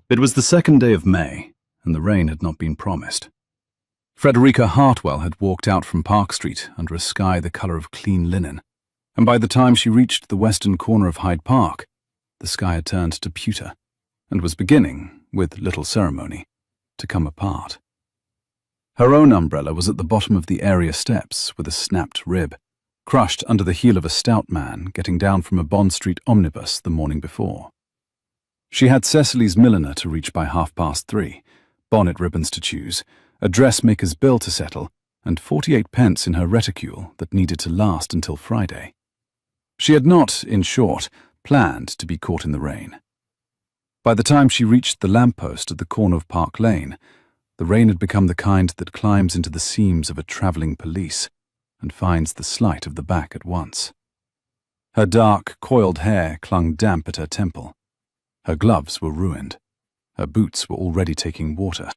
It was the second day of May, and the rain had not been promised. Frederica Hartwell had walked out from Park Street under a sky the colour of clean linen, and by the time she reached the western corner of Hyde Park, the sky had turned to pewter, and was beginning, with little ceremony, to come apart. Her own umbrella was at the bottom of the area steps with a snapped rib, crushed under the heel of a stout man getting down from a Bond Street omnibus the morning before. She had Cecily's milliner to reach by 3:30, bonnet ribbons to choose, a dressmaker's bill to settle, and 48 pence in her reticule that needed to last until Friday. She had not, in short, planned to be caught in the rain. By the time she reached the lamppost at the corner of Park Lane, the rain had become the kind that climbs into the seams of a travelling pelisse and finds the slight of the back at once. Her dark, coiled hair clung damp at her temple. Her gloves were ruined. Her boots were already taking water.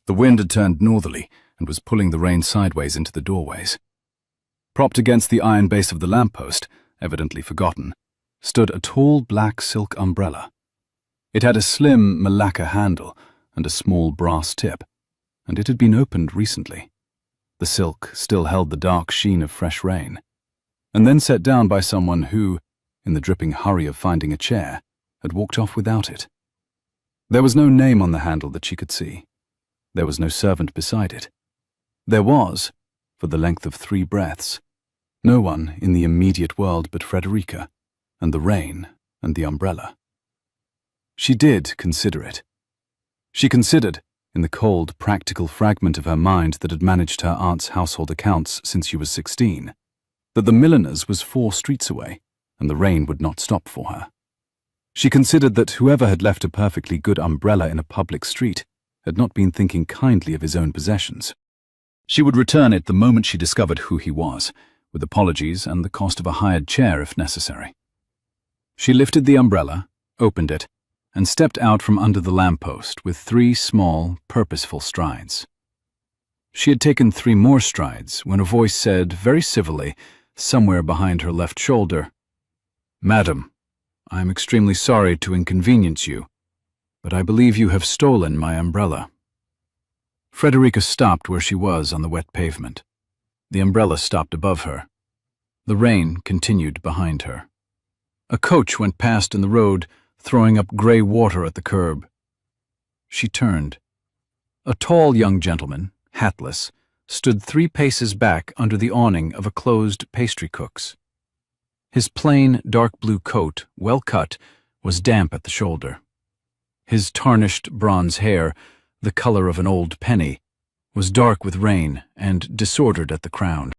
The wind had turned northerly and was pulling the rain sideways into the doorways. Propped against the iron base of the lamppost, evidently forgotten, stood a tall black silk umbrella. It had a slim malacca handle and a small brass tip, and it had been opened recently. The silk still held the dark sheen of fresh rain, and then set down by someone who, in the dripping hurry of finding a chair, had walked off without it. There was no name on the handle that she could see. There was no servant beside it. There was, for the length of 3 breaths, no one in the immediate world but Frederica, and the rain, and the umbrella. She did consider it. She considered, in the cold, practical fragment of her mind that had managed her aunt's household accounts since she was 16, that the milliner's was 4 streets away, and the rain would not stop for her. She considered that whoever had left a perfectly good umbrella in a public street had not been thinking kindly of his own possessions. She would return it the moment she discovered who he was, with apologies and the cost of a hired chair if necessary. She lifted the umbrella, opened it, and stepped out from under the lamppost with 3 small, purposeful strides. She had taken 3 more strides when a voice said, very civilly, somewhere behind her left shoulder, "Madam, I am extremely sorry to inconvenience you, but I believe you have stolen my umbrella." Frederica stopped where she was on the wet pavement. The umbrella stopped above her. The rain continued behind her. A coach went past in the road, throwing up grey water at the curb. She turned. A tall young gentleman, hatless, stood 3 paces back under the awning of a closed pastry cook's. His plain, dark blue coat, well cut, was damp at the shoulder. His tarnished bronze hair, the color of an old penny, was dark with rain and disordered at the crown.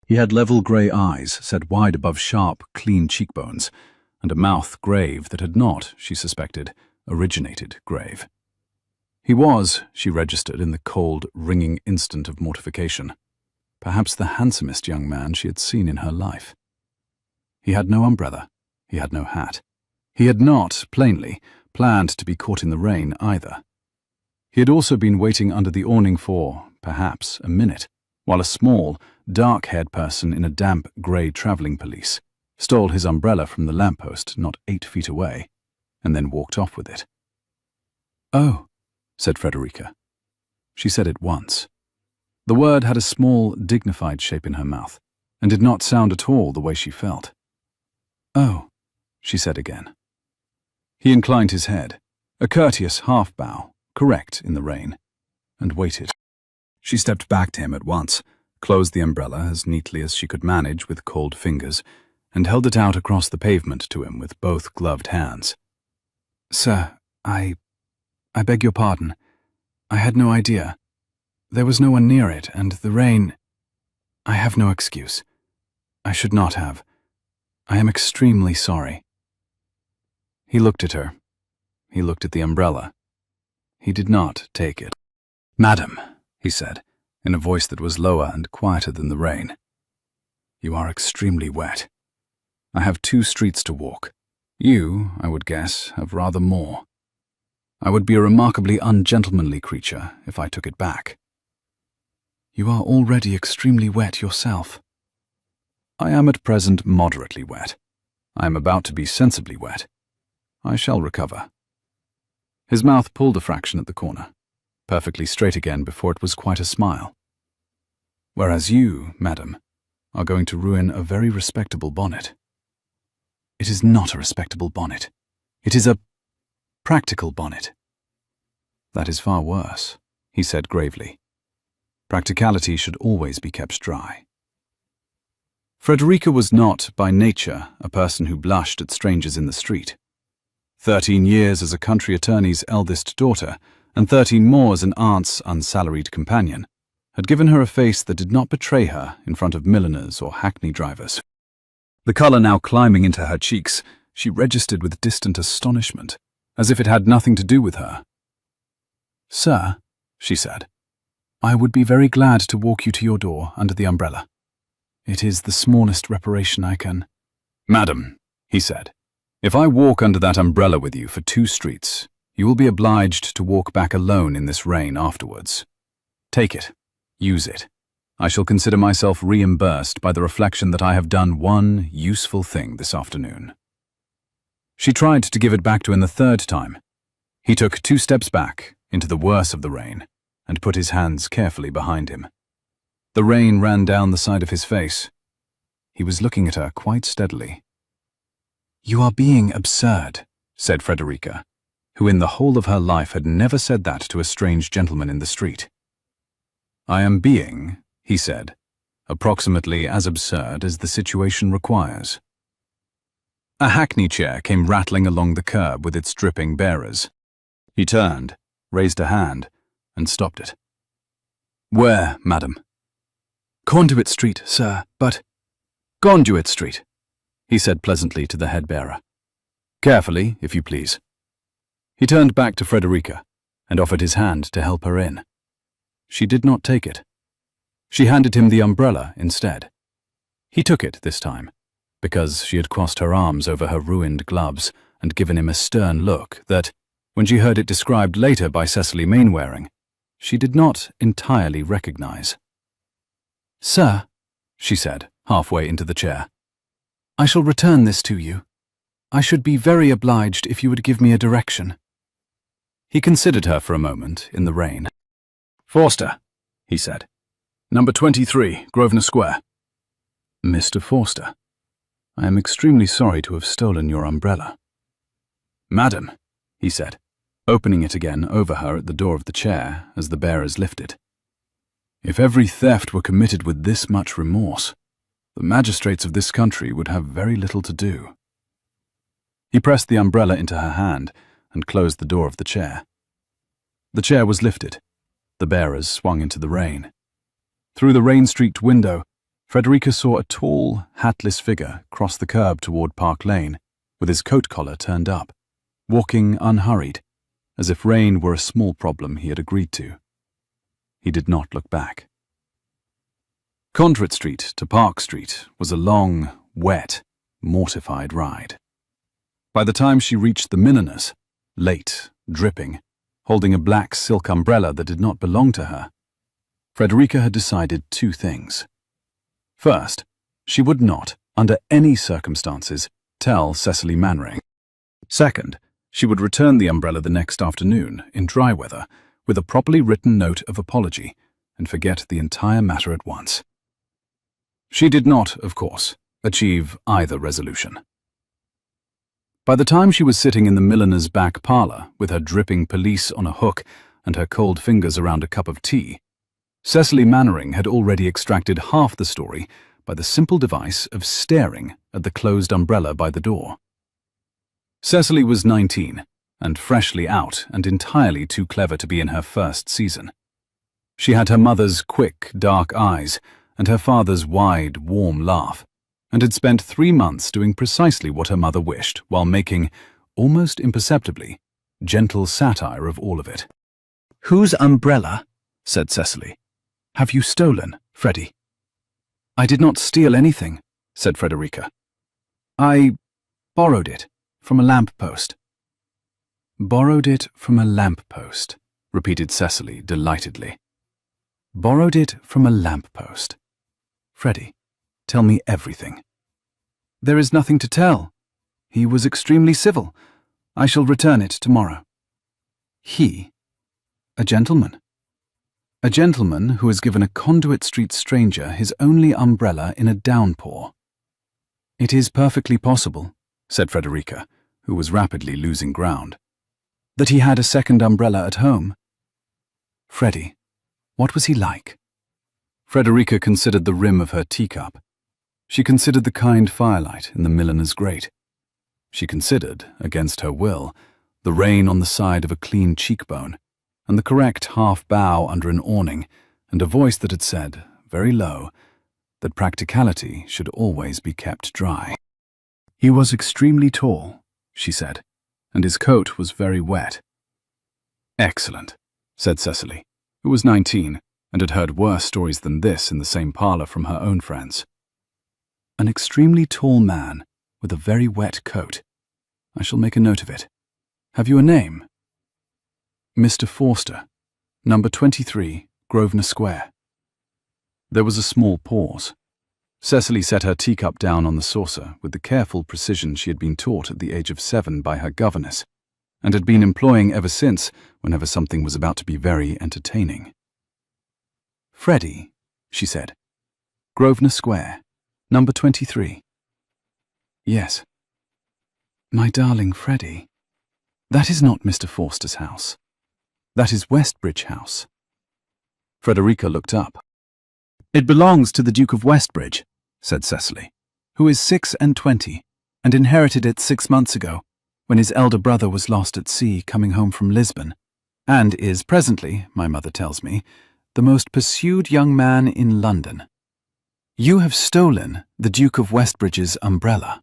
He had level grey eyes set wide above sharp, clean cheekbones, and a mouth grave that had not, she suspected, originated grave. He was, she registered in the cold, ringing instant of mortification, perhaps the handsomest young man she had seen in her life. He had no umbrella. He had no hat. He had not, plainly, planned to be caught in the rain either. He had also been waiting under the awning for, perhaps, a minute, while a small, dark-haired person in a damp, grey travelling pelisse stole his umbrella from the lamppost not 8 feet away, and then walked off with it. "Oh," said Frederica. She said it once. The word had a small, dignified shape in her mouth, and did not sound at all the way she felt. "Oh," she said again. He inclined his head, a courteous half-bow, correct in the rain, and waited. She stepped back to him at once, closed the umbrella as neatly as she could manage with cold fingers, and held it out across the pavement to him with both gloved hands. "Sir, I beg your pardon. I had no idea. There was no one near it, and the rain... I have no excuse. I should not have. I am extremely sorry." He looked at her. He looked at the umbrella. He did not take it. "Madam," he said, in a voice that was lower and quieter than the rain, "you are extremely wet. I have 2 streets to walk. You, I would guess, have rather more. I would be a remarkably ungentlemanly creature if I took it back." "You are already extremely wet yourself." "I am at present moderately wet. I am about to be sensibly wet. I shall recover." His mouth pulled a fraction at the corner, perfectly straight again before it was quite a smile. Whereas you, madam, are going to ruin a very respectable bonnet. It is not a respectable bonnet. It is a practical bonnet. That is far worse, he said gravely. Practicality should always be kept dry. Frederica was not, by nature, a person who blushed at strangers in the street. 13 years as a country attorney's eldest daughter, and 13 more as an aunt's unsalaried companion, had given her a face that did not betray her in front of milliners or hackney drivers. The colour now climbing into her cheeks, she registered with distant astonishment, as if it had nothing to do with her. "Sir," she said, "I would be very glad to walk you to your door under the umbrella. It is the smallest reparation I can—" "Madam," he said, "if I walk under that umbrella with you for 2 streets, you will be obliged to walk back alone in this rain afterwards. Take it. Use it. I shall consider myself reimbursed by the reflection that I have done one useful thing this afternoon." She tried to give it back to him the 3rd time. He took 2 steps back into the worst of the rain and put his hands carefully behind him. The rain ran down the side of his face. He was looking at her quite steadily. "You are being absurd," said Frederica, who in the whole of her life had never said that to a strange gentleman in the street. "I am being," he said, "approximately as absurd as the situation requires." A hackney chair came rattling along the curb with its dripping bearers. He turned, raised a hand, and stopped it. "Where, madam?" "Conduit Street, sir, but—" "Conduit Street," he said pleasantly to the head-bearer. "Carefully, if you please." He turned back to Frederica and offered his hand to help her in. She did not take it. She handed him the umbrella instead. He took it this time, because she had crossed her arms over her ruined gloves and given him a stern look that, when she heard it described later by Cecily Mainwaring, she did not entirely recognize. "Sir," she said, halfway into the chair, "I shall return this to you. I should be very obliged if you would give me a direction." He considered her for a moment in the rain. "Forster," he said. "Number 23, Grosvenor Square." "Mr. Forster, I am extremely sorry to have stolen your umbrella." "Madam," he said, opening it again over her at the door of the chair as the bearers lifted. "If every theft were committed with this much remorse, the magistrates of this country would have very little to do." He pressed the umbrella into her hand and closed the door of the chair. The chair was lifted. The bearers swung into the rain. Through the rain-streaked window, Frederica saw a tall, hatless figure cross the curb toward Park Lane, with his coat collar turned up, walking unhurried, as if rain were a small problem he had agreed to. He did not look back. Conduit Street to Park Street was a long, wet, mortified ride. By the time she reached the milliner's, late, dripping, holding a black silk umbrella that did not belong to her, Frederica had decided 2 things. First, she would not, under any circumstances, tell Cecily Mainwaring. Second, she would return the umbrella the next afternoon, in dry weather, with a properly written note of apology, and forget the entire matter at once. She did not, of course, achieve either resolution. By the time she was sitting in the milliner's back parlour, with her dripping pelisse on a hook and her cold fingers around a cup of tea, Cecily Mainwaring had already extracted half the story by the simple device of staring at the closed umbrella by the door. Cecily was 19, and freshly out and entirely too clever to be in her first season. She had her mother's quick, dark eyes and her father's wide, warm laugh, and had spent 3 months doing precisely what her mother wished while making, almost imperceptibly, gentle satire of all of it. "Whose umbrella?" said Cecily. "Have you stolen, Freddie?" "I did not steal anything," said Frederica. "I borrowed it from a lamp-post." "Borrowed it from a lamp-post," repeated Cecily delightedly. "Borrowed it from a lamp-post. Freddie, tell me everything." "There is nothing to tell. He was extremely civil. I shall return it tomorrow." He. A gentleman. A gentleman who has given a Conduit Street stranger his only umbrella in a downpour. It is perfectly possible, said Frederica, who was rapidly losing ground, that he had a second umbrella at home. Freddie, what was he like? Frederica considered the rim of her teacup. She considered the kind firelight in the milliner's grate. She considered, against her will, the rain on the side of a clean cheekbone, and the correct half-bow under an awning, and a voice that had said, very low, that practicality should always be kept dry. He was extremely tall, she said, and his coat was very wet. Excellent, said Cecily, who was 19 and had heard worse stories than this in the same parlour from her own friends. An extremely tall man with a very wet coat. I shall make a note of it. Have you a name? Mr. Forster, number 23, Grosvenor Square. There was a small pause. Cecily set her teacup down on the saucer with the careful precision she had been taught at the age of 7 by her governess, and had been employing ever since whenever something was about to be very entertaining. Freddie, she said. Grosvenor Square, number 23. Yes. My darling Freddie, that is not Mr. Forster's house. That is Westbridge House. Frederica looked up. It belongs to the Duke of Westbridge, said Cecily, who is 26 and inherited it 6 months ago, when his elder brother was lost at sea coming home from Lisbon, and is presently, my mother tells me, the most pursued young man in London. You have stolen the Duke of Westbridge's umbrella.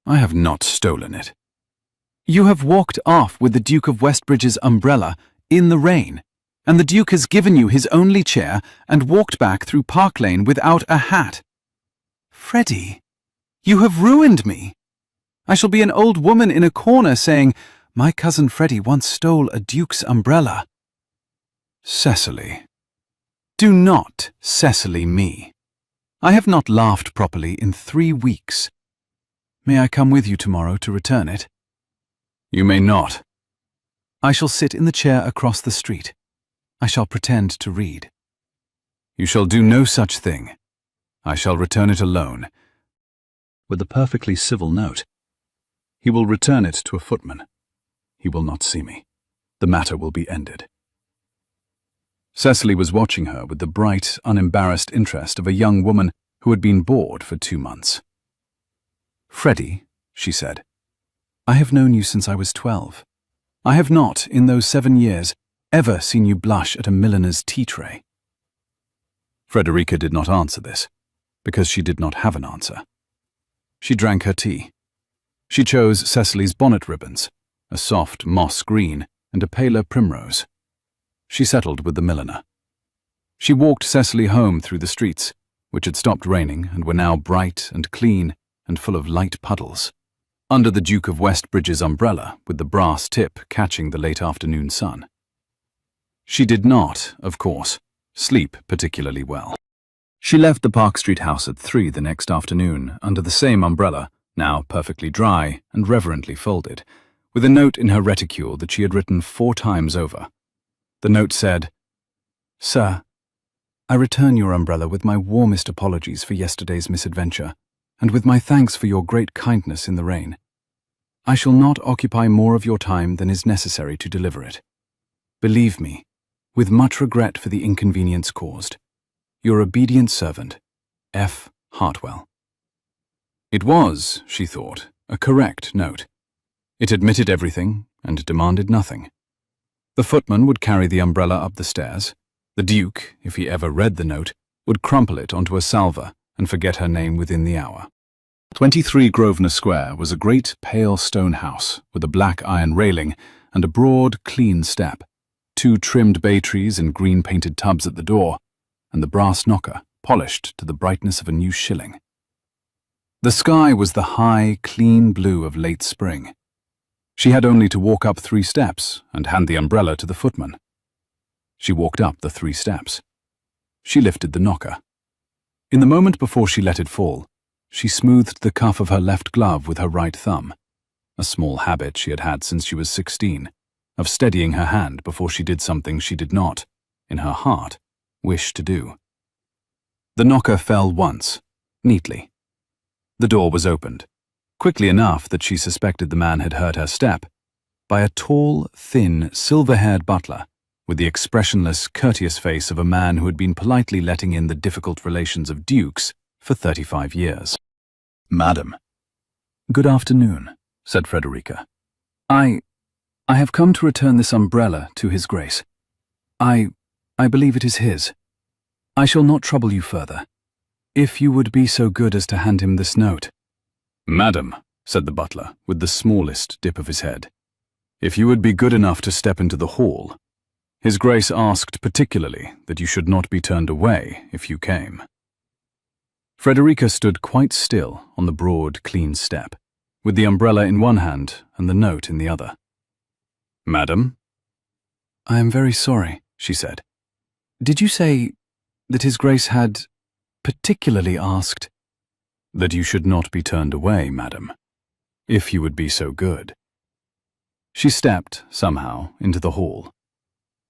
I have not stolen it. You have walked off with the Duke of Westbridge's umbrella in the rain, and the Duke has given you his only chair and walked back through Park Lane without a hat. Freddie, you have ruined me. I shall be an old woman in a corner saying, my cousin Freddie once stole a Duke's umbrella. Cecily. Do not Cecily me. I have not laughed properly in 3 weeks. May I come with you tomorrow to return it? You may not. I shall sit in the chair across the street. I shall pretend to read. You shall do no such thing. I shall return it alone. With a perfectly civil note. He will return it to a footman. He will not see me. The matter will be ended. Cecily was watching her with the bright, unembarrassed interest of a young woman who had been bored for 2 months. Freddie, she said, I have known you since I was 12. I have not, in those 7 years, ever seen you blush at a milliner's tea-tray. Frederica did not answer this, because she did not have an answer. She drank her tea. She chose Cecily's bonnet ribbons, a soft moss green and a paler primrose. She settled with the milliner. She walked Cecily home through the streets, which had stopped raining and were now bright and clean and full of light puddles, under the Duke of Westbridge's umbrella with the brass tip catching the late afternoon sun. She did not, of course, sleep particularly well. She left the Park Street house at 3 the next afternoon under the same umbrella, now perfectly dry and reverently folded, with a note in her reticule that she had written 4 times over. The note said, Sir, I return your umbrella with my warmest apologies for yesterday's misadventure, and with my thanks for your great kindness in the rain. I shall not occupy more of your time than is necessary to deliver it. Believe me, with much regret for the inconvenience caused, your obedient servant, F. Hartwell. It was, she thought, a correct note. It admitted everything and demanded nothing. The footman would carry the umbrella up the stairs. The Duke, if he ever read the note, would crumple it onto a salver and forget her name within the hour. 23 Grosvenor Square was a great pale stone house with a black iron railing and a broad, clean step, 2 trimmed bay trees in green-painted tubs at the door, and the brass knocker polished to the brightness of a new shilling. The sky was the high, clean blue of late spring. She had only to walk up 3 steps and hand the umbrella to the footman. She walked up the 3 steps. She lifted the knocker. In the moment before she let it fall, she smoothed the cuff of her left glove with her right thumb, a small habit she had had since she was 16, of steadying her hand before she did something she did not, in her heart, wish to do. The knocker fell once, neatly. The door was opened, quickly enough that she suspected the man had heard her step, by a tall, thin, silver-haired butler with the expressionless, courteous face of a man who had been politely letting in the difficult relations of dukes for 35 years. "Madam." "Good afternoon," said Frederica. I have come to return this umbrella to His Grace. I believe it is his. I shall not trouble you further. If you would be so good as to hand him this note." "Madam," said the butler, with the smallest dip of his head, "if you would be good enough to step into the hall. His Grace asked particularly that you should not be turned away if you came." Frederica stood quite still on the broad, clean step, with the umbrella in one hand and the note in the other. "Madam?" "I am very sorry," she said. "Did you say that His Grace had particularly asked—" "That you should not be turned away, madam, if you would be so good." She stepped, somehow, into the hall.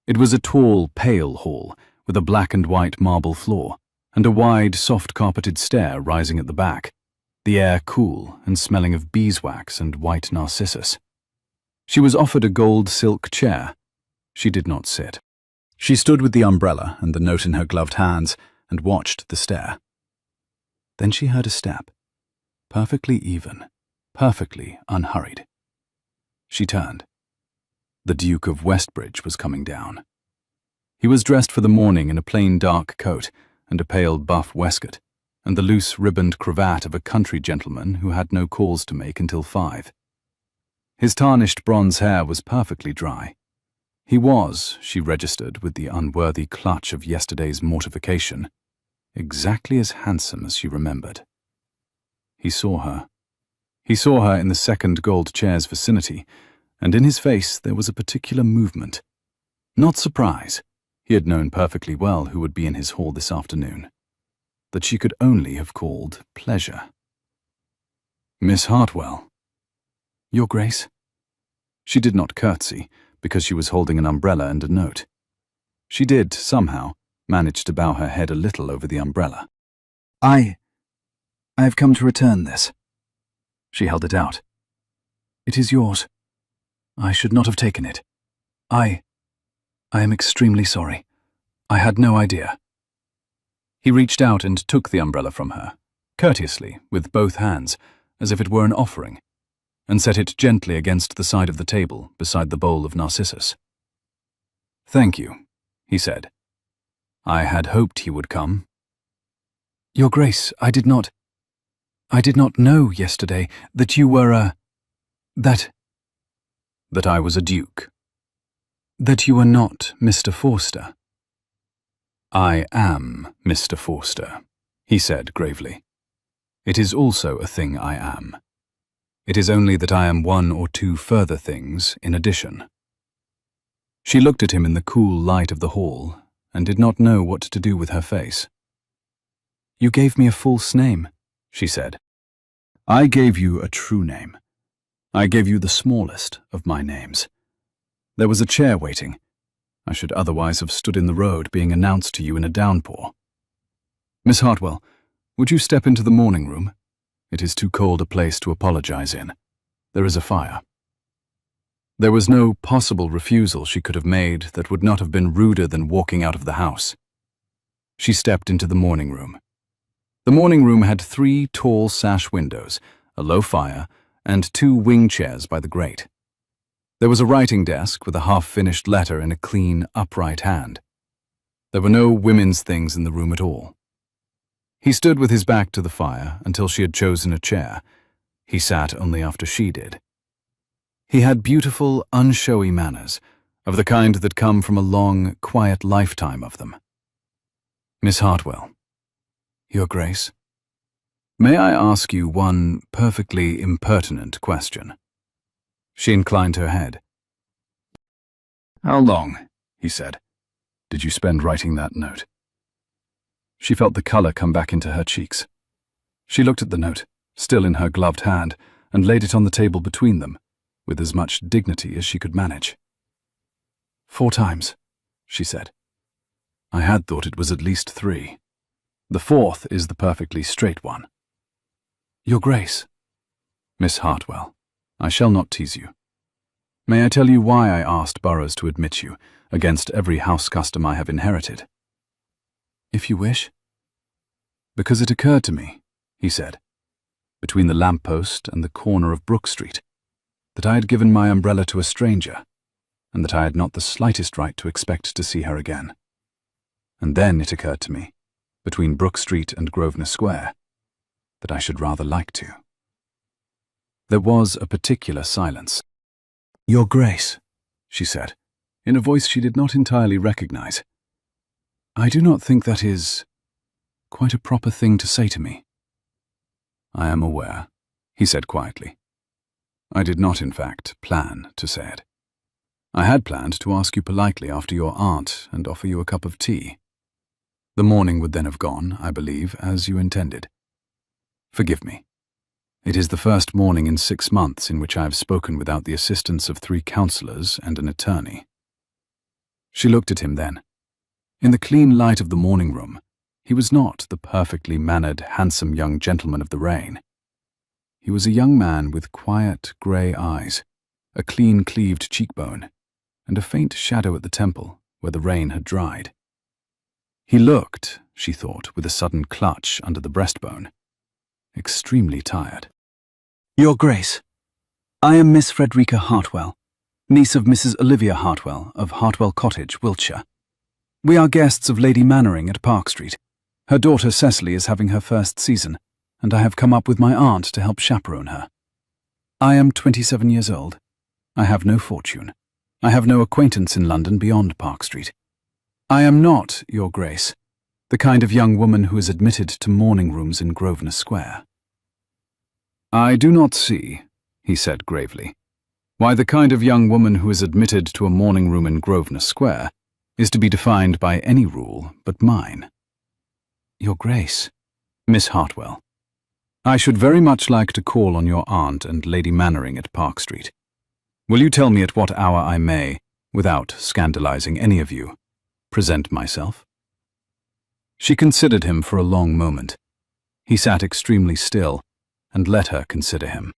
It was a tall, pale hall, with a black and white marble floor, and a wide, soft-carpeted stair rising at the back, the air cool and smelling of beeswax and white narcissus. She was offered a gold silk chair. She did not sit. She stood with the umbrella and the note in her gloved hands and watched the stair. Then she heard a step, perfectly even, perfectly unhurried. She turned. The Duke of Westbridge was coming down. He was dressed for the morning in a plain dark coat and a pale buff waistcoat, and the loose ribboned cravat of a country gentleman who had no calls to make until 5. His tarnished bronze hair was perfectly dry. He was, she registered with the unworthy clutch of yesterday's mortification, exactly as handsome as she remembered. He saw her. He saw her in the second gold chair's vicinity, and in his face there was a particular movement. Not surprise. He had known perfectly well who would be in his hall this afternoon. That she could only have called pleasure. "Miss Hartwell." "Your Grace?" She did not curtsy, because she was holding an umbrella and a note. She did, somehow, manage to bow her head a little over the umbrella. I have come to return this." She held it out. "It is yours. I should not have taken it. I am extremely sorry. I had no idea." He reached out and took the umbrella from her, courteously, with both hands, as if it were an offering, and set it gently against the side of the table beside the bowl of narcissus. "Thank you," he said. "I had hoped he would come." "Your Grace, I did not know yesterday that you were that I was a duke. That you were not Mr. Forster." "I am Mr. Forster," he said gravely. "It is also a thing I am. It is only that I am one or two further things in addition." She looked at him in the cool light of the hall and did not know what to do with her face. "You gave me a false name," she said. "I gave you a true name. I gave you the smallest of my names. There was a chair waiting. I should otherwise have stood in the road being announced to you in a downpour. Miss Hartwell, would you step into the morning room? It is too cold a place to apologize in. There is a fire." There was no possible refusal she could have made that would not have been ruder than walking out of the house. She stepped into the morning room. The morning room had 3 tall sash windows, a low fire, and 2 wing chairs by the grate. There was a writing desk with a half-finished letter in a clean, upright hand. There were no women's things in the room at all. He stood with his back to the fire until she had chosen a chair. He sat only after she did. He had beautiful, unshowy manners, of the kind that come from a long, quiet lifetime of them. "Miss Hartwell." "Your Grace?" "May I ask you one perfectly impertinent question?" She inclined her head. "How long," he said, "did you spend writing that note?" She felt the color come back into her cheeks. She looked at the note, still in her gloved hand, and laid it on the table between them, with as much dignity as she could manage. 4 times, she said. I had thought it was at least 3. The 4th is the perfectly straight one. Your Grace. Miss Hartwell, I shall not tease you. May I tell you why I asked Burroughs to admit you, against every house custom I have inherited? If you wish. Because it occurred to me, he said, between the lamppost and the corner of Brook Street, that I had given my umbrella to a stranger, and that I had not the slightest right to expect to see her again. And then it occurred to me, between Brook Street and Grosvenor Square, that I should rather like to. There was a particular silence. Your Grace, she said, in a voice she did not entirely recognize. I do not think that is quite a proper thing to say to me. I am aware, he said quietly. I did not, in fact, plan to say it. I had planned to ask you politely after your aunt and offer you a cup of tea. The morning would then have gone, I believe, as you intended. Forgive me. It is the first morning in 6 months in which I have spoken without the assistance of 3 counselors and an attorney. She looked at him then. In the clean light of the morning room, he was not the perfectly mannered, handsome young gentleman of the rain. He was a young man with quiet, grey eyes, a clean-cleaved cheekbone, and a faint shadow at the temple where the rain had dried. He looked, she thought, with a sudden clutch under the breastbone, extremely tired. Your Grace, I am Miss Frederica Hartwell, niece of Mrs. Olivia Hartwell of Hartwell Cottage, Wiltshire. We are guests of Lady Mannering at Park Street. Her daughter Cecily is having her first season, and I have come up with my aunt to help chaperone her. I am 27 years old. I have no fortune. I have no acquaintance in London beyond Park Street. I am not, Your Grace, the kind of young woman who is admitted to morning rooms in Grosvenor Square. I do not see, he said gravely, why the kind of young woman who is admitted to a morning room in Grosvenor Square is to be defined by any rule but mine. Your Grace, Miss Hartwell, I should very much like to call on your aunt and Lady Mannering at Park Street. Will you tell me at what hour I may, without scandalizing any of you, present myself? She considered him for a long moment. He sat extremely still and let her consider him.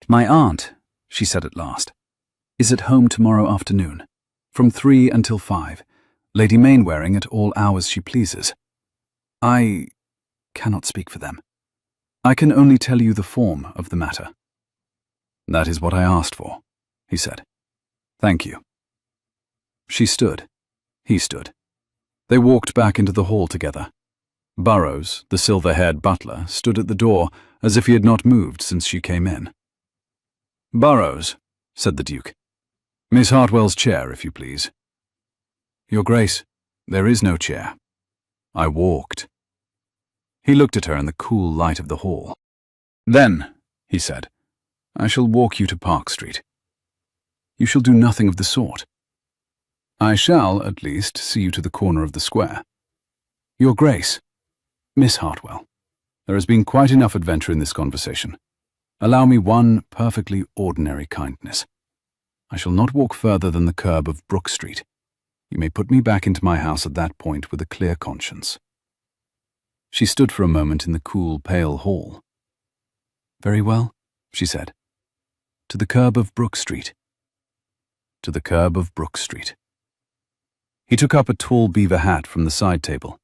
My aunt, she said at last, is at home tomorrow afternoon, from 3 until 5, Lady Mainwaring at all hours she pleases. I cannot speak for them. I can only tell you the form of the matter. That is what I asked for, he said. Thank you. She stood. He stood. They walked back into the hall together. Burroughs, the silver-haired butler, stood at the door as if he had not moved since she came in. Burroughs, said the Duke. Miss Hartwell's chair, if you please. Your Grace, there is no chair. I walked. He looked at her in the cool light of the hall. Then, he said, I shall walk you to Park Street. You shall do nothing of the sort. I shall, at least, see you to the corner of the square. Your Grace, Miss Hartwell, there has been quite enough adventure in this conversation. Allow me one perfectly ordinary kindness. I shall not walk further than the curb of Brook Street. You may put me back into my house at that point with a clear conscience. She stood for a moment in the cool, pale hall. Very well, she said. To the curb of Brook Street. To the curb of Brook Street. He took up a tall beaver hat from the side table,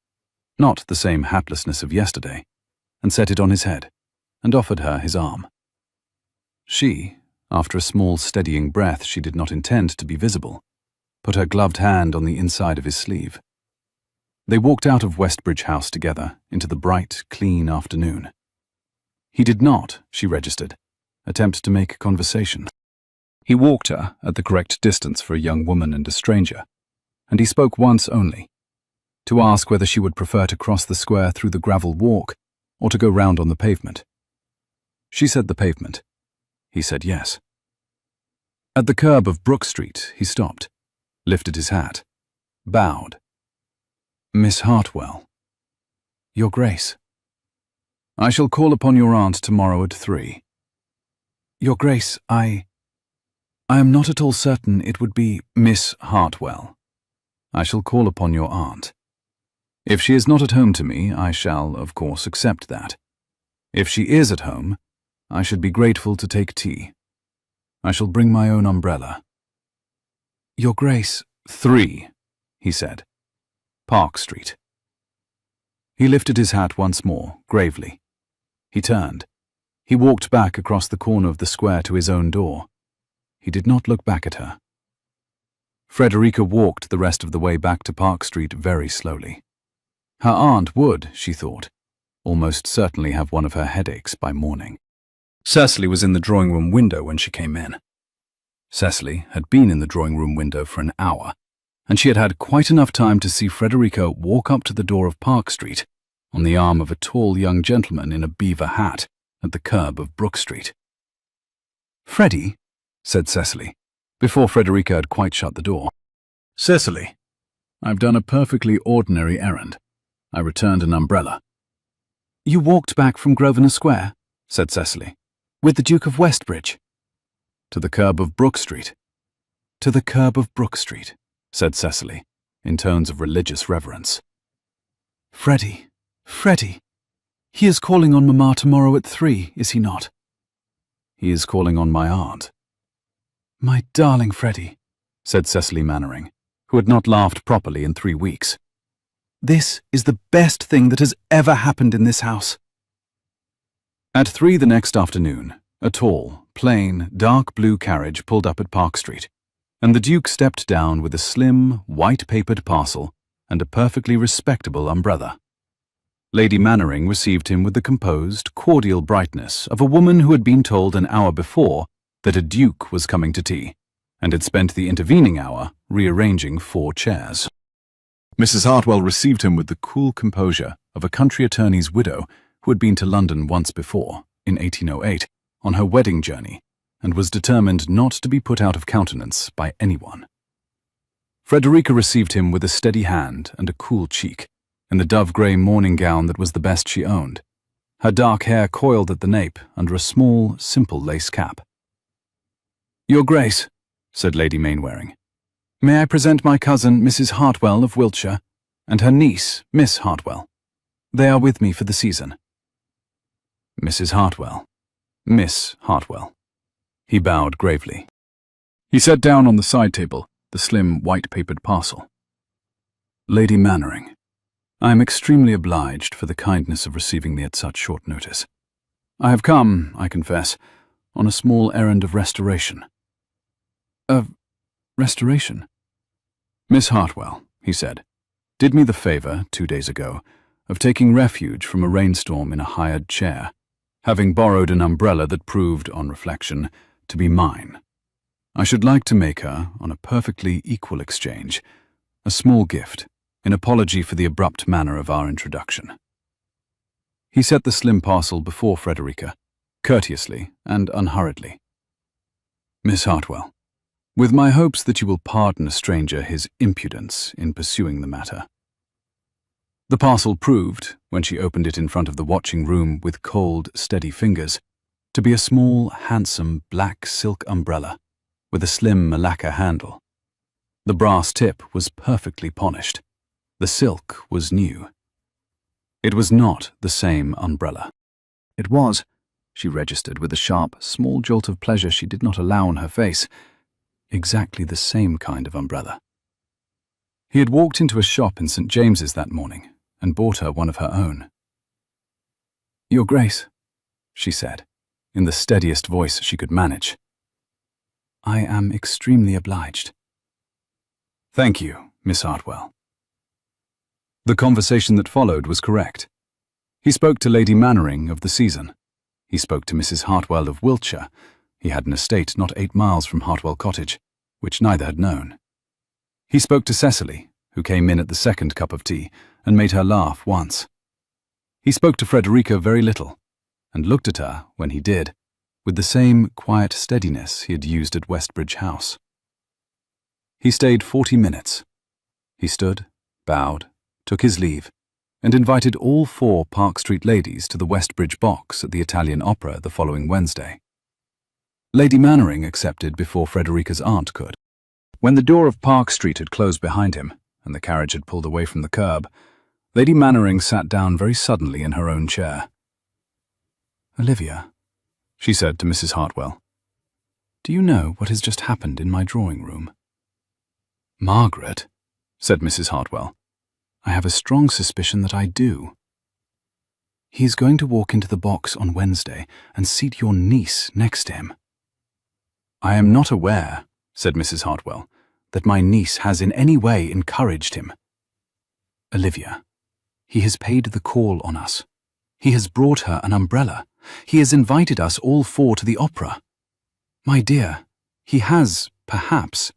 not the same hatlessness of yesterday, and set it on his head, and offered her his arm. She, after a small steadying breath she did not intend to be visible, put her gloved hand on the inside of his sleeve. They walked out of Westbridge House together into the bright, clean afternoon. He did not, she registered, attempt to make conversation. He walked her at the correct distance for a young woman and a stranger, and he spoke once only, to ask whether she would prefer to cross the square through the gravel walk or to go round on the pavement. She said the pavement. He said yes. At the curb of Brook Street, he stopped, lifted his hat, bowed. Miss Hartwell. Your Grace. I shall call upon your aunt tomorrow at 3. Your Grace, I am not at all certain it would be Miss Hartwell. I shall call upon your aunt. If she is not at home to me, I shall, of course, accept that. If she is at home, I should be grateful to take tea. I shall bring my own umbrella. Your Grace, 3, he said. Park Street. He lifted his hat once more, gravely. He turned. He walked back across the corner of the square to his own door. He did not look back at her. Frederica walked the rest of the way back to Park Street very slowly. Her aunt would, she thought, almost certainly have one of her headaches by morning. Cecily was in the drawing-room window when she came in. Cecily had been in the drawing-room window for an hour, and she had had quite enough time to see Frederica walk up to the door of Park Street on the arm of a tall young gentleman in a beaver hat at the curb of Brook Street. "Freddie," said Cecily, before Frederica had quite shut the door. "Cecily, I've done a perfectly ordinary errand. I returned an umbrella." "You walked back from Grosvenor Square," said Cecily, "with the Duke of Westbridge." "To the curb of Brook Street." "To the curb of Brook Street," said Cecily, in tones of religious reverence. "Freddie, Freddie, he is calling on Mamma tomorrow at 3, is he not?" "He is calling on my aunt." "My darling Freddie," said Cecily Mannering, who had not laughed properly in 3 weeks. "This is the best thing that has ever happened in this house." At 3 the next afternoon, a tall, plain, dark blue carriage pulled up at Park Street, and the Duke stepped down with a slim, white-papered parcel and a perfectly respectable umbrella. Lady Mannering received him with the composed, cordial brightness of a woman who had been told an hour before that a duke was coming to tea, and had spent the intervening hour rearranging 4 chairs. Mrs. Hartwell received him with the cool composure of a country attorney's widow who had been to London once before, in 1808, on her wedding journey, and was determined not to be put out of countenance by anyone. Frederica received him with a steady hand and a cool cheek, in the dove-grey morning gown that was the best she owned, her dark hair coiled at the nape under a small, simple lace cap. "Your Grace," said Lady Mainwaring, "may I present my cousin, Mrs. Hartwell of Wiltshire, and her niece, Miss Hartwell. They are with me for the season." "Mrs. Hartwell, Miss Hartwell." He bowed gravely. He set down on the side table the slim white-papered parcel. "Lady Mannering, I am extremely obliged for the kindness of receiving me at such short notice. I have come, I confess, on a small errand of restoration." "Of restoration?" "Miss Hartwell," he said, "did me the favour, 2 days ago, of taking refuge from a rainstorm in a hired chair, having borrowed an umbrella that proved, on reflection, to be mine. I should like to make her, on a perfectly equal exchange, a small gift, in apology for the abrupt manner of our introduction." He set the slim parcel before Frederica, courteously and unhurriedly. "Miss Hartwell, with my hopes that you will pardon a stranger his impudence in pursuing the matter." The parcel proved, when she opened it in front of the watching room with cold, steady fingers, to be a small, handsome, black silk umbrella with a slim malacca handle. The brass tip was perfectly polished. The silk was new. It was not the same umbrella. It was, she registered with a sharp, small jolt of pleasure she did not allow on her face, exactly the same kind of umbrella. He had walked into a shop in St. James's that morning and bought her one of her own. "Your Grace," she said, in the steadiest voice she could manage, "I am extremely obliged." "Thank you, Miss Hartwell." The conversation that followed was correct. He spoke to Lady Mannering of the season. He spoke to Mrs. Hartwell of Wiltshire. He had an estate not 8 miles from Hartwell Cottage, which neither had known. He spoke to Cecily, who came in at the second cup of tea, and made her laugh once. He spoke to Frederica very little, and looked at her, when he did, with the same quiet steadiness he had used at Westbridge House. He stayed 40 minutes. He stood, bowed, took his leave, and invited all 4 Park Street ladies to the Westbridge box at the Italian Opera the following Wednesday. Lady Mannering accepted before Frederica's aunt could. When the door of Park Street had closed behind him, and the carriage had pulled away from the curb, Lady Mannering sat down very suddenly in her own chair. "Olivia," she said to Mrs. Hartwell, "do you know what has just happened in my drawing room?" "Margaret," said Mrs. Hartwell, "I have a strong suspicion that I do. He is going to walk into the box on Wednesday and seat your niece next to him." "I am not aware," said Mrs. Hartwell, "that my niece has in any way encouraged him." "Olivia, he has paid the call on us. He has brought her an umbrella. He has invited us all four to the opera. My dear, he has, perhaps,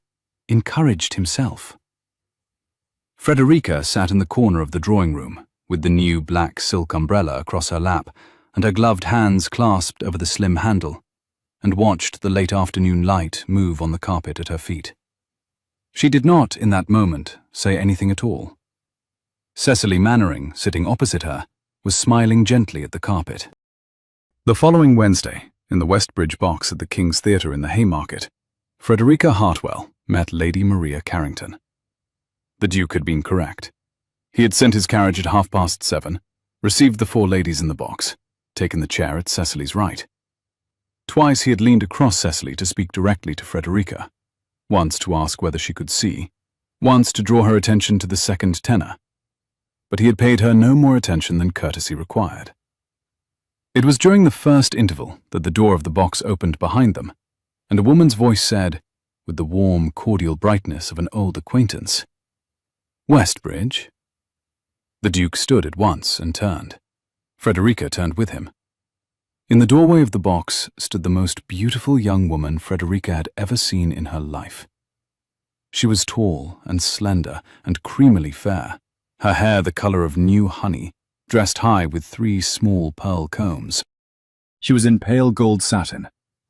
encouraged himself." Frederica sat in the corner of the drawing room, with the new black silk umbrella across her lap and her gloved hands clasped over the slim handle, and watched the late afternoon light move on the carpet at her feet. She did not, in that moment, say anything at all. Cecily Mannering, sitting opposite her, was smiling gently at the carpet. The following Wednesday, in the Westbridge box at the King's Theatre in the Haymarket, Frederica Hartwell met Lady Maria Carrington. The Duke had been correct. He had sent his carriage at 7:30, received the four ladies in the box, taken the chair at Cecily's right. Twice he had leaned across Cecily to speak directly to Frederica, once to ask whether she could see, once to draw her attention to the second tenor. But he had paid her no more attention than courtesy required. It was during the first interval that the door of the box opened behind them, and a woman's voice said, with the warm, cordial brightness of an old acquaintance, "Westbridge?" The Duke stood at once and turned. Frederica turned with him. In the doorway of the box stood the most beautiful young woman Frederica had ever seen in her life. She was tall and slender and creamily fair, her hair the color of new honey, dressed high with 3 small pearl combs. She was in pale gold satin,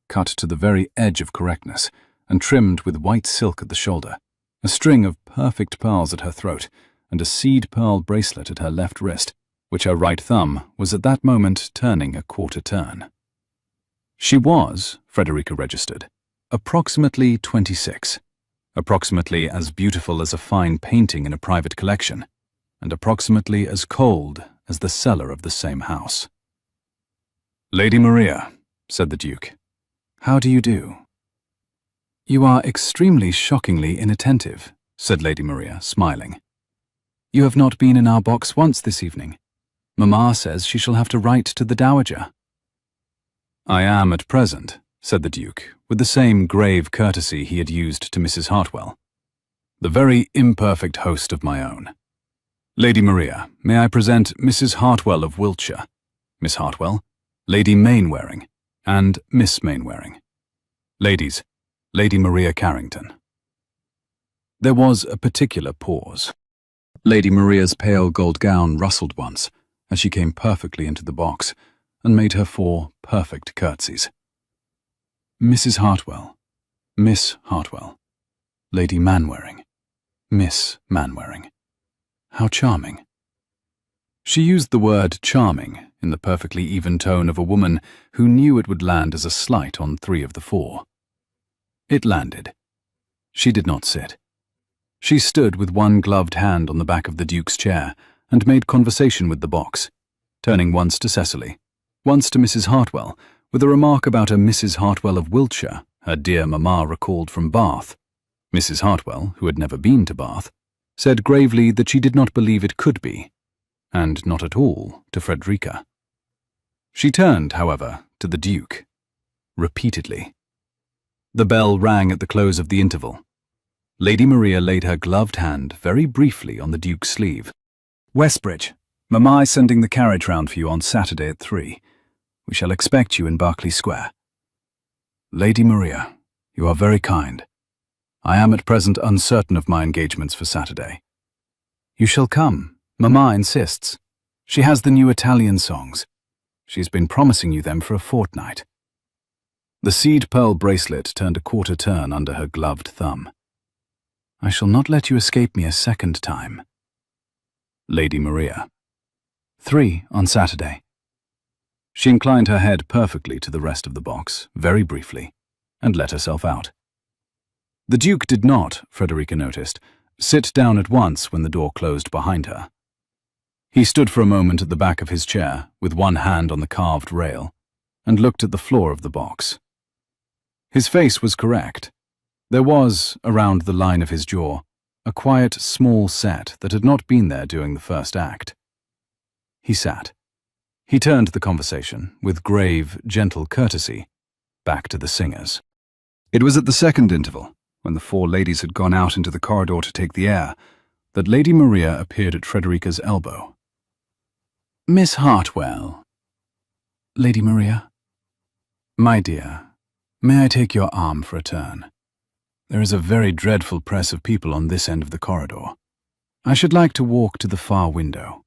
cut to the very edge of correctness, and trimmed with white silk at the shoulder, a string of perfect pearls at her throat, and a seed pearl bracelet at her left wrist, which her right thumb was at that moment turning a quarter turn. She was, Frederica registered, approximately 26, approximately as beautiful as a fine painting in a private collection, and approximately as cold as the cellar of the same house. "Lady Maria," said the Duke, "how do you do?" "You are extremely shockingly inattentive," said Lady Maria, smiling. "You have not been in our box once this evening. Mamma says she shall have to write to the Dowager." "I am at present," said the Duke, with the same grave courtesy he had used to Mrs. Hartwell, "the very imperfect host of my own. Lady Maria, may I present Mrs. Hartwell of Wiltshire, Miss Hartwell, Lady Mainwaring, and Miss Mainwaring. Ladies, Lady Maria Carrington." There was a particular pause. Lady Maria's pale gold gown rustled once, as she came perfectly into the box, and made her 4 perfect curtsies. "Mrs. Hartwell, Miss Hartwell, Lady Mainwaring, Miss Mainwaring. How charming." She used the word charming in the perfectly even tone of a woman who knew it would land as a slight on 3 of the 4. It landed. She did not sit. She stood with one gloved hand on the back of the Duke's chair and made conversation with the box, turning once to Cecily, once to Mrs. Hartwell, with a remark about a Mrs. Hartwell of Wiltshire, her dear mamma recalled from Bath. Mrs. Hartwell, who had never been to Bath, said gravely that she did not believe it could be, and not at all to Frederica. She turned, however, to the Duke, repeatedly. The bell rang at the close of the interval. Lady Maria laid her gloved hand very briefly on the Duke's sleeve. "Westbridge, Mamma is sending the carriage round for you on Saturday at 3. We shall expect you in Berkeley Square." "Lady Maria, you are very kind. I am at present uncertain of my engagements for Saturday." "You shall come. Mamma insists. She has the new Italian songs. She has been promising you them for a fortnight." The seed pearl bracelet turned a quarter turn under her gloved thumb. "I shall not let you escape me a second time." "Lady Maria." 3 on Saturday." She inclined her head perfectly to the rest of the box, very briefly, and let herself out. The Duke did not, Frederica noticed, sit down at once when the door closed behind her. He stood for a moment at the back of his chair, with one hand on the carved rail, and looked at the floor of the box. His face was correct. There was, around the line of his jaw, a quiet, small set that had not been there during the first act. He sat. He turned the conversation, with grave, gentle courtesy, back to the singers. It was at the second interval, when the four ladies had gone out into the corridor to take the air, that Lady Maria appeared at Frederica's elbow. "Miss Hartwell." "Lady Maria?" "My dear, may I take your arm for a turn? There is a very dreadful press of people on this end of the corridor. I should like to walk to the far window."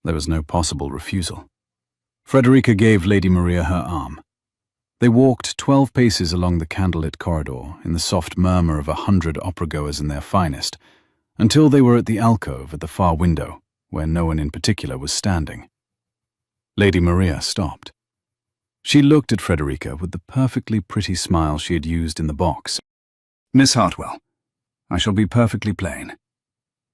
There was no possible refusal. Frederica gave Lady Maria her arm. They walked 12 paces along the candlelit corridor in the soft murmur of 100 opera-goers in their finest, until they were at the alcove at the far window, where no one in particular was standing. Lady Maria stopped. She looked at Frederica with the perfectly pretty smile she had used in the box. "Miss Hartwell, I shall be perfectly plain.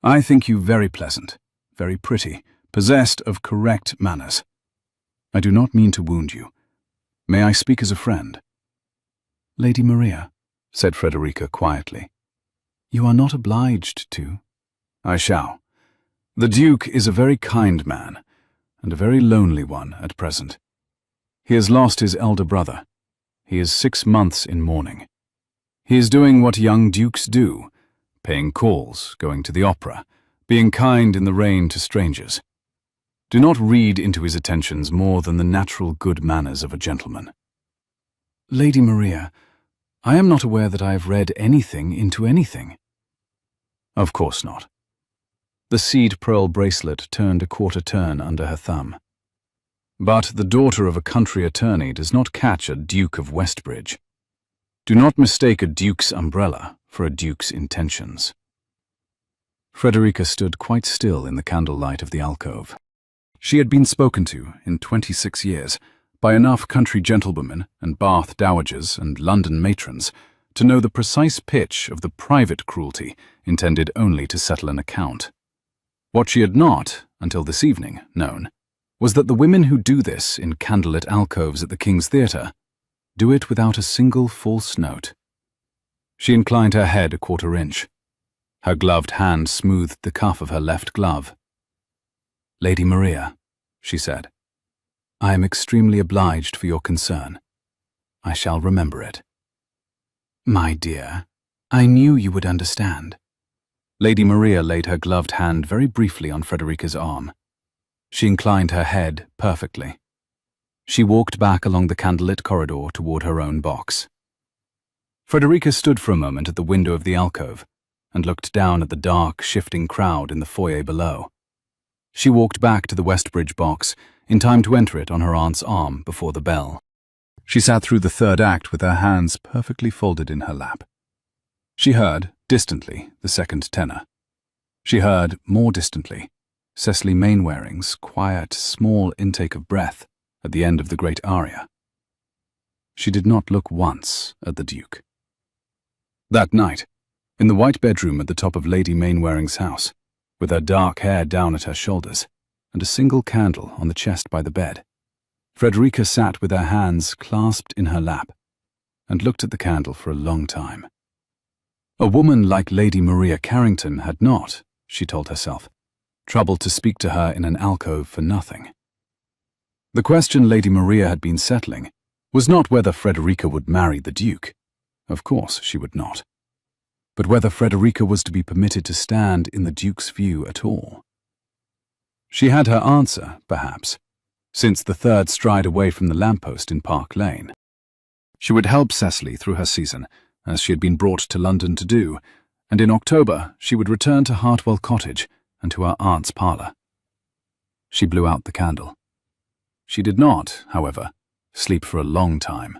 I think you very pleasant, very pretty, possessed of correct manners. I do not mean to wound you. May I speak as a friend?" "Lady Maria," said Frederica quietly, "you are not obliged to." "I shall. The Duke is a very kind man, and a very lonely one at present. He has lost his elder brother. He is 6 months in mourning. He is doing what young dukes do, paying calls, going to the opera, being kind in the rain to strangers. Do not read into his attentions more than the natural good manners of a gentleman." "Lady Maria, I am not aware that I have read anything into anything." "Of course not." The seed pearl bracelet turned a quarter turn under her thumb. "But the daughter of a country attorney does not catch a Duke of Westbridge. Do not mistake a duke's umbrella for a duke's intentions." Frederica stood quite still in the candlelight of the alcove. She had been spoken to, in 26 years, by enough country gentlewomen and Bath dowagers and London matrons to know the precise pitch of the private cruelty intended only to settle an account. What she had not, until this evening, known was that the women who do this in candlelit alcoves at the King's Theatre do it without a single false note. She inclined her head a quarter inch. Her gloved hand smoothed the cuff of her left glove. "Lady Maria," she said, "I am extremely obliged for your concern. I shall remember it." "My dear, I knew you would understand." Lady Maria laid her gloved hand very briefly on Frederica's arm. She inclined her head perfectly. She walked back along the candlelit corridor toward her own box. Frederica stood for a moment at the window of the alcove and looked down at the dark, shifting crowd in the foyer below. She walked back to the Westbridge box in time to enter it on her aunt's arm before the bell. She sat through the third act with her hands perfectly folded in her lap. She heard, distantly, the second tenor. She heard, more distantly, Cecily Mainwaring's quiet, small intake of breath at the end of the great aria. She did not look once at the Duke. That night, in the white bedroom at the top of Lady Mainwaring's house, with her dark hair down at her shoulders, and a single candle on the chest by the bed, Frederica sat with her hands clasped in her lap, and looked at the candle for a long time. A woman like Lady Maria Carrington had not, she told herself, troubled to speak to her in an alcove for nothing. The question Lady Maria had been settling was not whether Frederica would marry the Duke. Of course she would not. But whether Frederica was to be permitted to stand in the Duke's view at all. She had her answer, perhaps, since the third stride away from the lamppost in Park Lane. She would help Cecily through her season, as she had been brought to London to do, and in October she would return to Hartwell Cottage and to her aunt's parlour. She blew out the candle. She did not, however, sleep for a long time,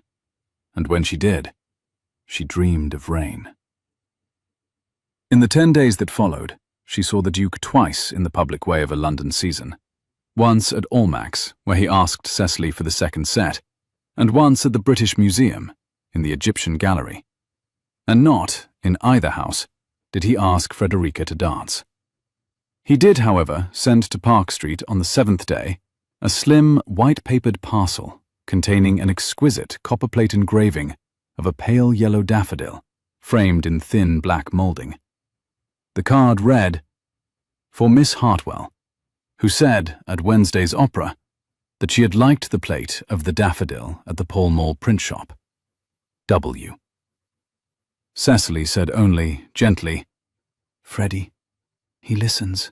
and when she did, she dreamed of rain. In the 10 days that followed, she saw the Duke twice in the public way of a London season. Once at Almack's, where he asked Cecily for the second set, and once at the British Museum, in the Egyptian gallery. And not, in either house, did he ask Frederica to dance. He did, however, send to Park Street on the 7th day a slim, white-papered parcel containing an exquisite copperplate engraving of a pale yellow daffodil framed in thin black moulding. The card read, "For Miss Hartwell, who said at Wednesday's opera that she had liked the plate of the daffodil at the Pall Mall print shop. W." Cecily said only, gently, "Freddie, he listens."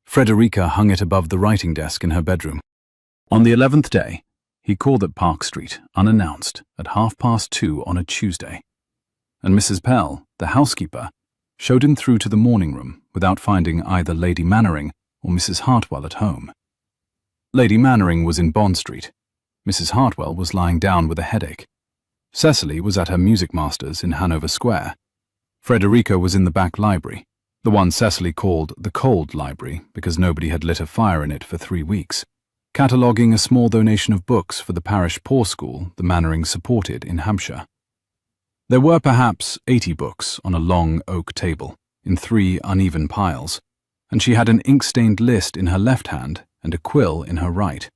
Frederica hung it above the writing desk in her bedroom. On the 11th day, he called at Park Street, unannounced, at 2:30 on a Tuesday, and Mrs. Pell, the housekeeper, showed him through to the morning room without finding either Lady Mannering or Mrs. Hartwell at home. Lady Mannering was in Bond Street. Mrs. Hartwell was lying down with a headache. Cecily was at her music master's in Hanover Square. Frederica was in the back library, the one Cecily called the cold library because nobody had lit a fire in it for 3 weeks, cataloguing a small donation of books for the parish poor school the Mannerings supported in Hampshire. There were perhaps 80 books on a long oak table, in 3 uneven piles, and she had an ink-stained list in her left hand and a quill in her right.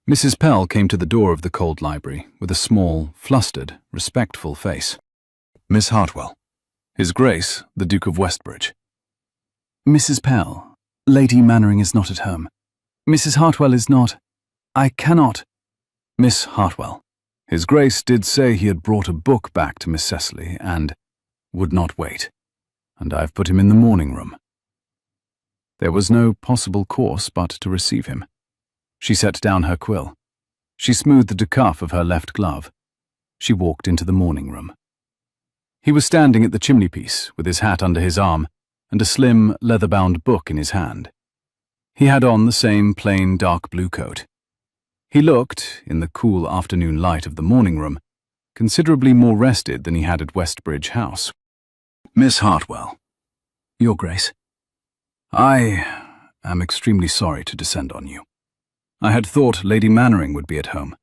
Mrs. Pell came to the door of the cold library with a small, flustered, respectful face. "Miss Hartwell. His Grace, the Duke of Westbridge." "Mrs. Pell, Lady Mannering is not at home. Mrs. Hartwell is not. I cannot." "Miss Hartwell, His Grace did say he had brought a book back to Miss Cecily and would not wait, and I've put him in the morning room." There was no possible course but to receive him. She set down her quill. She smoothed the cuff of her left glove. She walked into the morning room. He was standing at the chimney-piece with his hat under his arm and a slim, leather-bound book in his hand. He had on the same plain dark blue coat. He looked, in the cool afternoon light of the morning room, considerably more rested than he had at Westbridge House. "Miss Hartwell." "Your Grace." "I am extremely sorry to descend on you. I had thought Lady Mannering would be at home.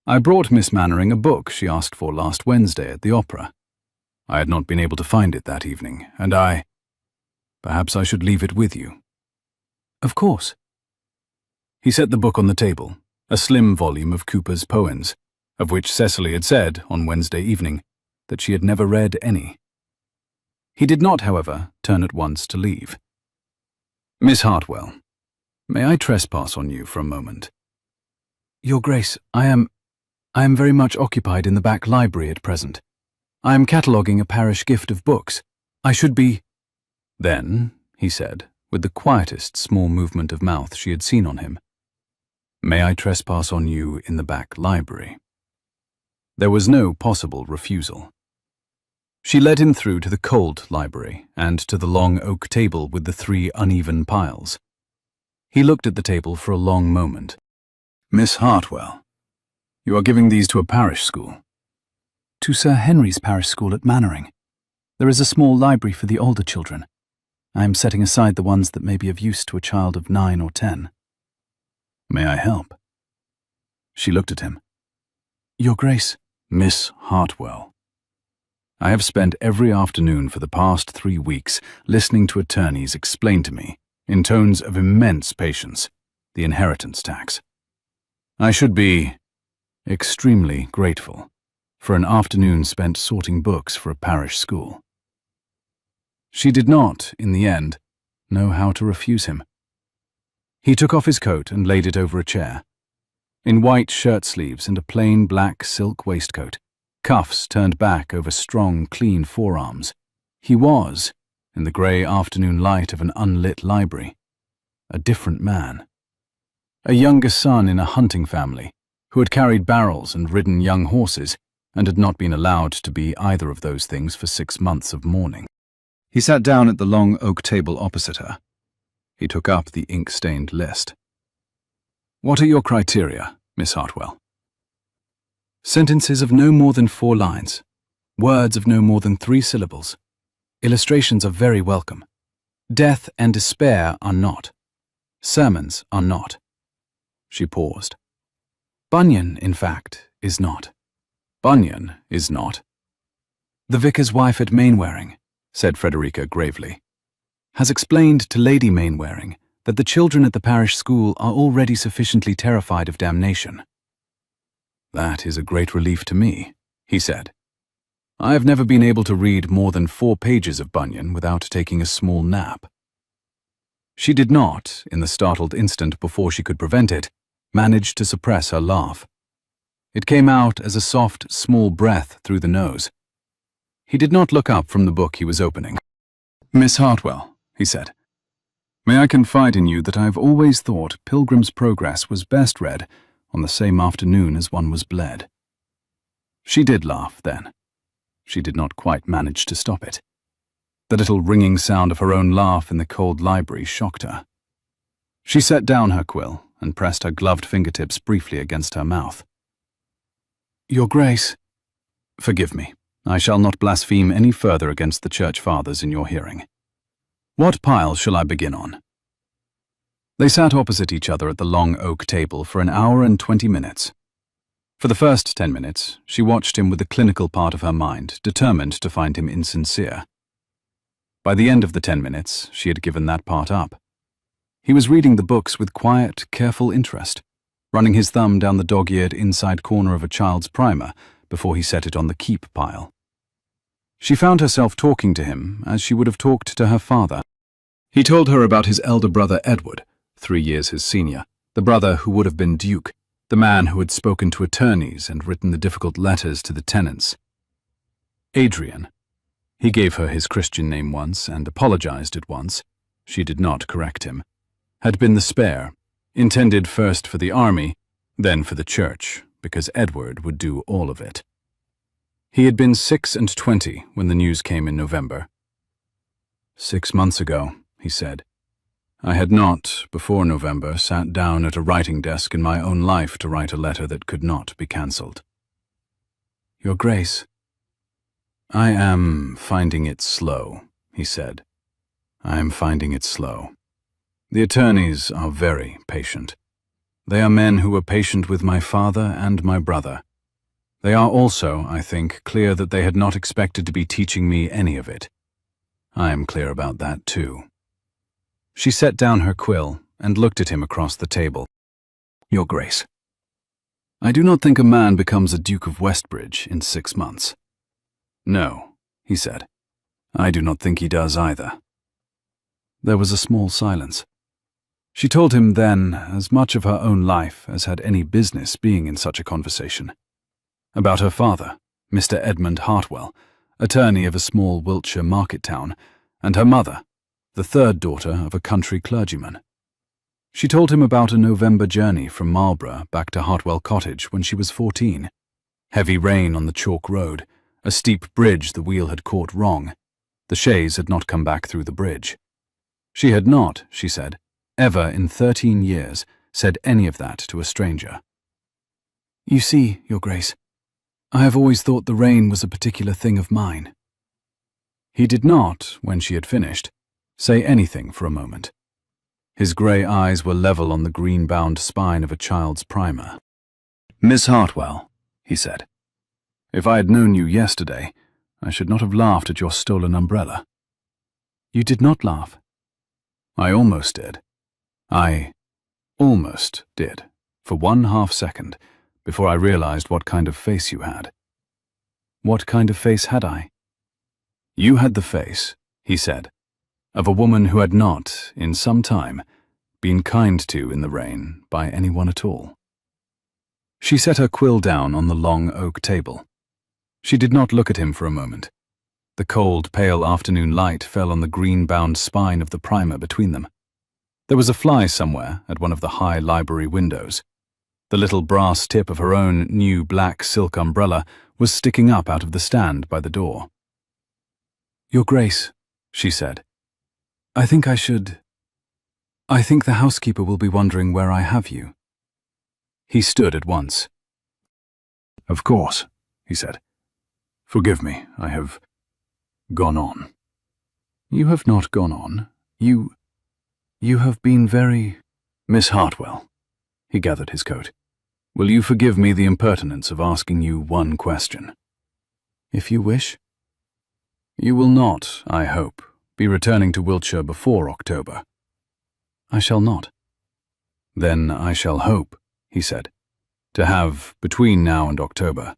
I brought Miss Mannering a book she asked for last Wednesday at the opera. I had not been able to find it that evening, and perhaps I should leave it with you." "Of course." He set the book on the table, a slim volume of Cooper's poems, of which Cecily had said, on Wednesday evening, that she had never read any. He did not, however, turn at once to leave. "Miss Hartwell, may I trespass on you for a moment?" "Your Grace, I am very much occupied in the back library at present. I am cataloguing a parish gift of books. I should be—" "Then," he said, with the quietest small movement of mouth she had seen on him, "may I trespass on you in the back library?" There was no possible refusal. She led him through to the cold library and to the long oak table with the 3 uneven piles. He looked at the table for a long moment. "Miss Hartwell, you are giving these to a parish school?" "To Sir Henry's parish school at Mannering. There is a small library for the older children. I am setting aside the ones that may be of use to a child of 9 or 10. "May I help?" She looked at him. "Your Grace." "Miss Hartwell, I have spent every afternoon for the past 3 weeks listening to attorneys explain to me, in tones of immense patience, the inheritance tax. I should be extremely grateful for an afternoon spent sorting books for a parish school." She did not, in the end, know how to refuse him. He took off his coat and laid it over a chair. In white shirt sleeves and a plain black silk waistcoat, cuffs turned back over strong, clean forearms, he was, in the grey afternoon light of an unlit library, a different man. A younger son in a hunting family, who had carried barrels and ridden young horses, and had not been allowed to be either of those things for 6 months of mourning. He sat down at the long oak table opposite her. He took up the ink-stained list. "What are your criteria, Miss Hartwell?" "Sentences of no more than 4 lines. Words of no more than 3 syllables. Illustrations are very welcome. Death and despair are not. Sermons are not." She paused. "Bunyan, in fact, is not." Bunyan is not. The vicar's wife at Mainwaring, said Frederica gravely, has explained to Lady Mainwaring that the children at the parish school are already sufficiently terrified of damnation. That is a great relief to me, he said. I have never been able to read more than 4 pages of Bunyan without taking a small nap. She did not, in the startled instant before she could prevent it, manage to suppress her laugh. It came out as a soft, small breath through the nose. He did not look up from the book he was opening. Miss Hartwell, he said, may I confide in you that I have always thought Pilgrim's Progress was best read on the same afternoon as one was bled. She did laugh then. She did not quite manage to stop it. The little ringing sound of her own laugh in the cold library shocked her. She set down her quill and pressed her gloved fingertips briefly against her mouth. Your Grace, forgive me. I shall not blaspheme any further against the Church Fathers in your hearing. What pile shall I begin on? They sat opposite each other at the long oak table for an hour and 20 minutes. For the first 10 minutes, she watched him with the clinical part of her mind, determined to find him insincere. By the end of the 10 minutes, she had given that part up. He was reading the books with quiet, careful interest, running his thumb down the dog-eared inside corner of a child's primer before he set it on the keep pile. She found herself talking to him as she would have talked to her father. He told her about his elder brother Edward, 3 years his senior, the brother who would have been Duke, the man who had spoken to attorneys and written the difficult letters to the tenants. Adrian. He gave her his Christian name once and apologized at once. She did not correct him. Had been the spare, intended first for the army, then for the church, because Edward would do all of it. He had been 26 when the news came in November. 6 months ago, he said. I had not, before November, sat down at a writing desk in my own life to write a letter that could not be cancelled. Your Grace. I am finding it slow, he said. I am finding it slow. The attorneys are very patient. They are men who were patient with my father and my brother. They are also, I think, clear that they had not expected to be teaching me any of it. I am clear about that, too. She set down her quill and looked at him across the table. Your Grace, I do not think a man becomes a Duke of Westbridge in 6 months. No, he said. I do not think he does either. There was a small silence. She told him then as much of her own life as had any business being in such a conversation. About her father, Mr. Edmund Hartwell, attorney of a small Wiltshire market town, and her mother, the 3rd daughter of a country clergyman. She told him about a November journey from Marlborough back to Hartwell Cottage when she was 14. Heavy rain on the chalk road, a steep bridge the wheel had caught wrong. The chaise had not come back through the bridge. She had not, she said, ever in 13 years said any of that to a stranger. You see, Your Grace, I have always thought the rain was a particular thing of mine. He did not, when she had finished, say anything for a moment. His grey eyes were level on the green-bound spine of a child's primer. Miss Hartwell, he said, if I had known you yesterday, I should not have laughed at your stolen umbrella. You did not laugh. I almost did. I almost did, for 1/2 second, before I realized what kind of face you had. What kind of face had I? You had the face, he said, of a woman who had not, in some time, been kind to in the rain by anyone at all. She set her quill down on the long oak table. She did not look at him for a moment. The cold, pale afternoon light fell on the green-bound spine of the primer between them. There was a fly somewhere at one of the high library windows. The little brass tip of her own new black silk umbrella was sticking up out of the stand by the door. Your Grace, she said, I think the housekeeper will be wondering where I have you. He stood at once. Of course, he said. Forgive me, I have gone on. You have not gone on. You have been very... Miss Hartwell. He gathered his coat. Will you forgive me the impertinence of asking you one question? If you wish. You will not, I hope, be returning to Wiltshire before October. I shall not. Then I shall hope, he said, to have, between now and October,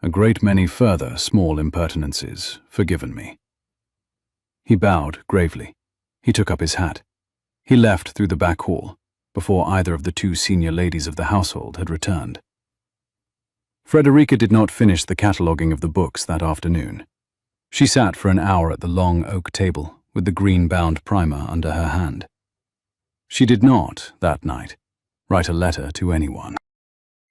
a great many further small impertinences forgiven me. He bowed gravely. He took up his hat. He left through the back hall, before either of the two senior ladies of the household had returned. Frederica did not finish the cataloguing of the books that afternoon. She sat for an hour at the long oak table with the green-bound primer under her hand. She did not, that night, write a letter to anyone.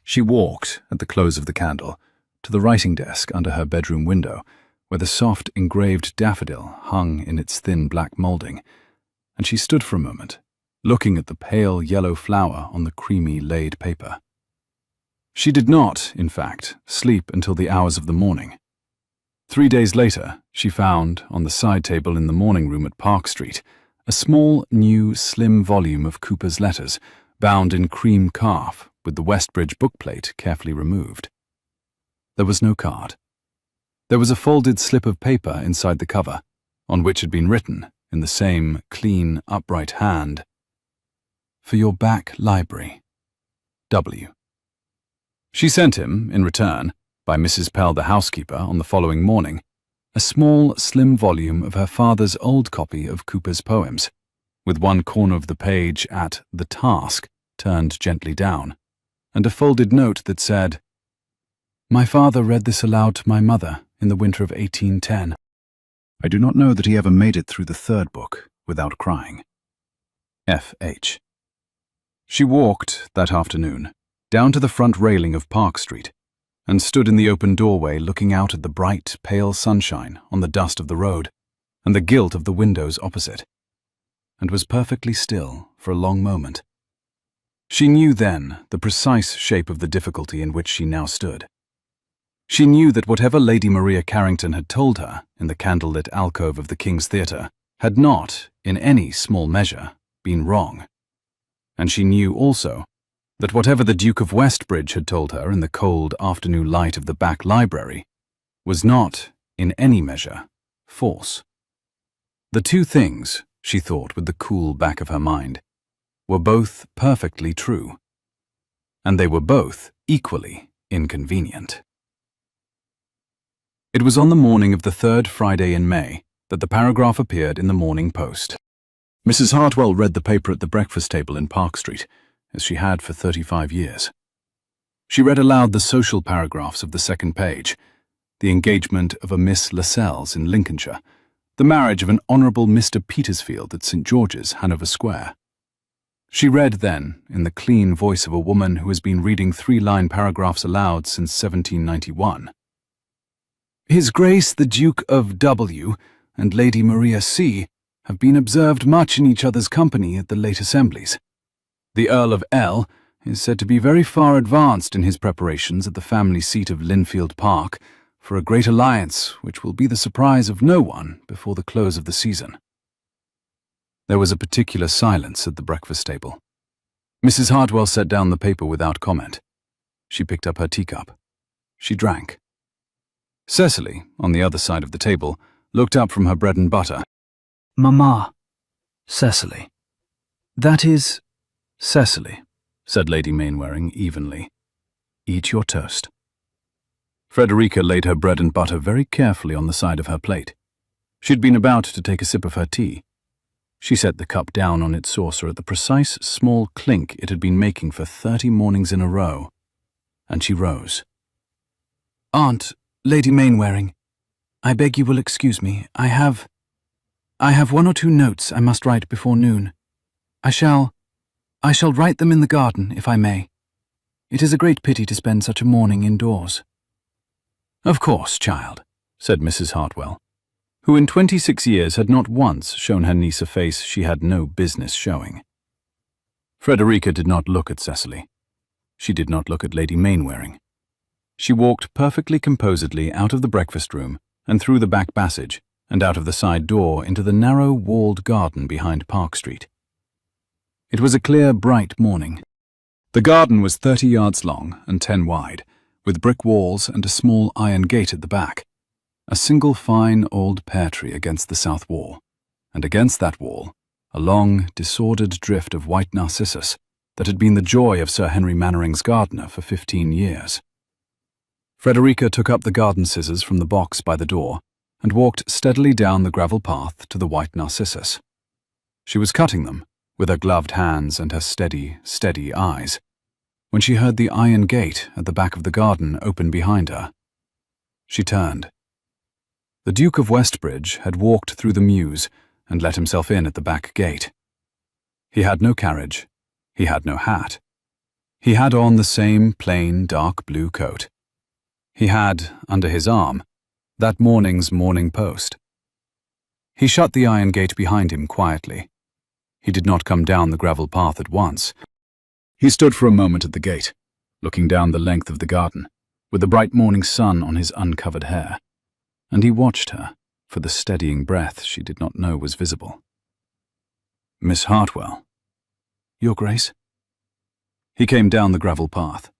She walked, at the close of the candle, to the writing desk under her bedroom window, where the soft engraved daffodil hung in its thin black moulding, and she stood for a moment, looking at the pale yellow flower on the creamy laid paper. She did not, in fact, sleep until the hours of the morning. 3 days later, she found, on the side table in the morning room at Park Street, a small, new, slim volume of Cooper's letters, bound in cream calf, with the Westbridge bookplate carefully removed. There was no card. There was a folded slip of paper inside the cover, on which had been written, in the same clean, upright hand, "For your back library, W." She sent him, in return, by Mrs. Pell the housekeeper on the following morning, a small, slim volume of her father's old copy of Cooper's poems, with one corner of the page at "The Task" turned gently down, and a folded note that said, "My father read this aloud to my mother in the winter of 1810. I do not know that he ever made it through the third book without crying. F.H." She walked, that afternoon, down to the front railing of Park Street, and stood in the open doorway looking out at the bright, pale sunshine on the dust of the road and the gilt of the windows opposite, and was perfectly still for a long moment. She knew then the precise shape of the difficulty in which she now stood. She knew that whatever Lady Maria Carrington had told her in the candlelit alcove of the King's Theatre had not, in any small measure, been wrong. And she knew also that whatever the Duke of Westbridge had told her in the cold afternoon light of the back library was not, in any measure, false. The two things, she thought with the cool back of her mind, were both perfectly true, and they were both equally inconvenient. It was on the morning of the third Friday in May that the paragraph appeared in the Morning Post. Mrs. Hartwell read the paper at the breakfast table in Park Street, as she had for 35 years. She read aloud the social paragraphs of the second page, the engagement of a Miss Lascelles in Lincolnshire, the marriage of an Honourable Mr. Petersfield at St. George's, Hanover Square. She read then, in the clean voice of a woman who has been reading 3-line paragraphs aloud since 1791, "His Grace the Duke of W. and Lady Maria C. have been observed much in each other's company at the late assemblies. The Earl of L. is said to be very far advanced in his preparations at the family seat of Linfield Park for a great alliance which will be the surprise of no one before the close of the season." There was a particular silence at the breakfast table. Mrs. Hartwell set down the paper without comment. She picked up her teacup. She drank. Cecily, on the other side of the table, looked up from her bread and butter. "Mamma, Cecily. That is—" "Cecily," said Lady Mainwaring evenly, "eat your toast." Frederica laid her bread and butter very carefully on the side of her plate. She had been about to take a sip of her tea. She set the cup down on its saucer at the precise small clink it had been making for 30 mornings in a row, and she rose. "Aunt, Lady Mainwaring, I beg you will excuse me. I have 1 or 2 notes I must write before noon. I shall write them in the garden, if I may. It is a great pity to spend such a morning indoors." "Of course, child," said Mrs. Hartwell, who in 26 years had not once shown her niece a face she had no business showing. Frederica did not look at Cecily. She did not look at Lady Mainwaring. She walked perfectly composedly out of the breakfast room and through the back passage and out of the side door into the narrow walled garden behind Park Street. It was a clear, bright morning. The garden was 30 yards long and 10 wide, with brick walls and a small iron gate at the back. A single fine old pear tree against the south wall, and against that wall, a long, disordered drift of white narcissus that had been the joy of Sir Henry Mannering's gardener for 15 years. Frederica took up the garden scissors from the box by the door and walked steadily down the gravel path to the white narcissus. She was cutting them, with her gloved hands and her steady, steady eyes, when she heard the iron gate at the back of the garden open behind her. She turned. The Duke of Westbridge had walked through the mews and let himself in at the back gate. He had no carriage. He had no hat. He had on the same plain dark blue coat. He had, under his arm, that morning's Morning Post. He shut the iron gate behind him quietly. He did not come down the gravel path at once. He stood for a moment at the gate, looking down the length of the garden, with the bright morning sun on his uncovered hair, and he watched her for the steadying breath she did not know was visible. "Miss Hartwell." "Your Grace?" He came down the gravel path.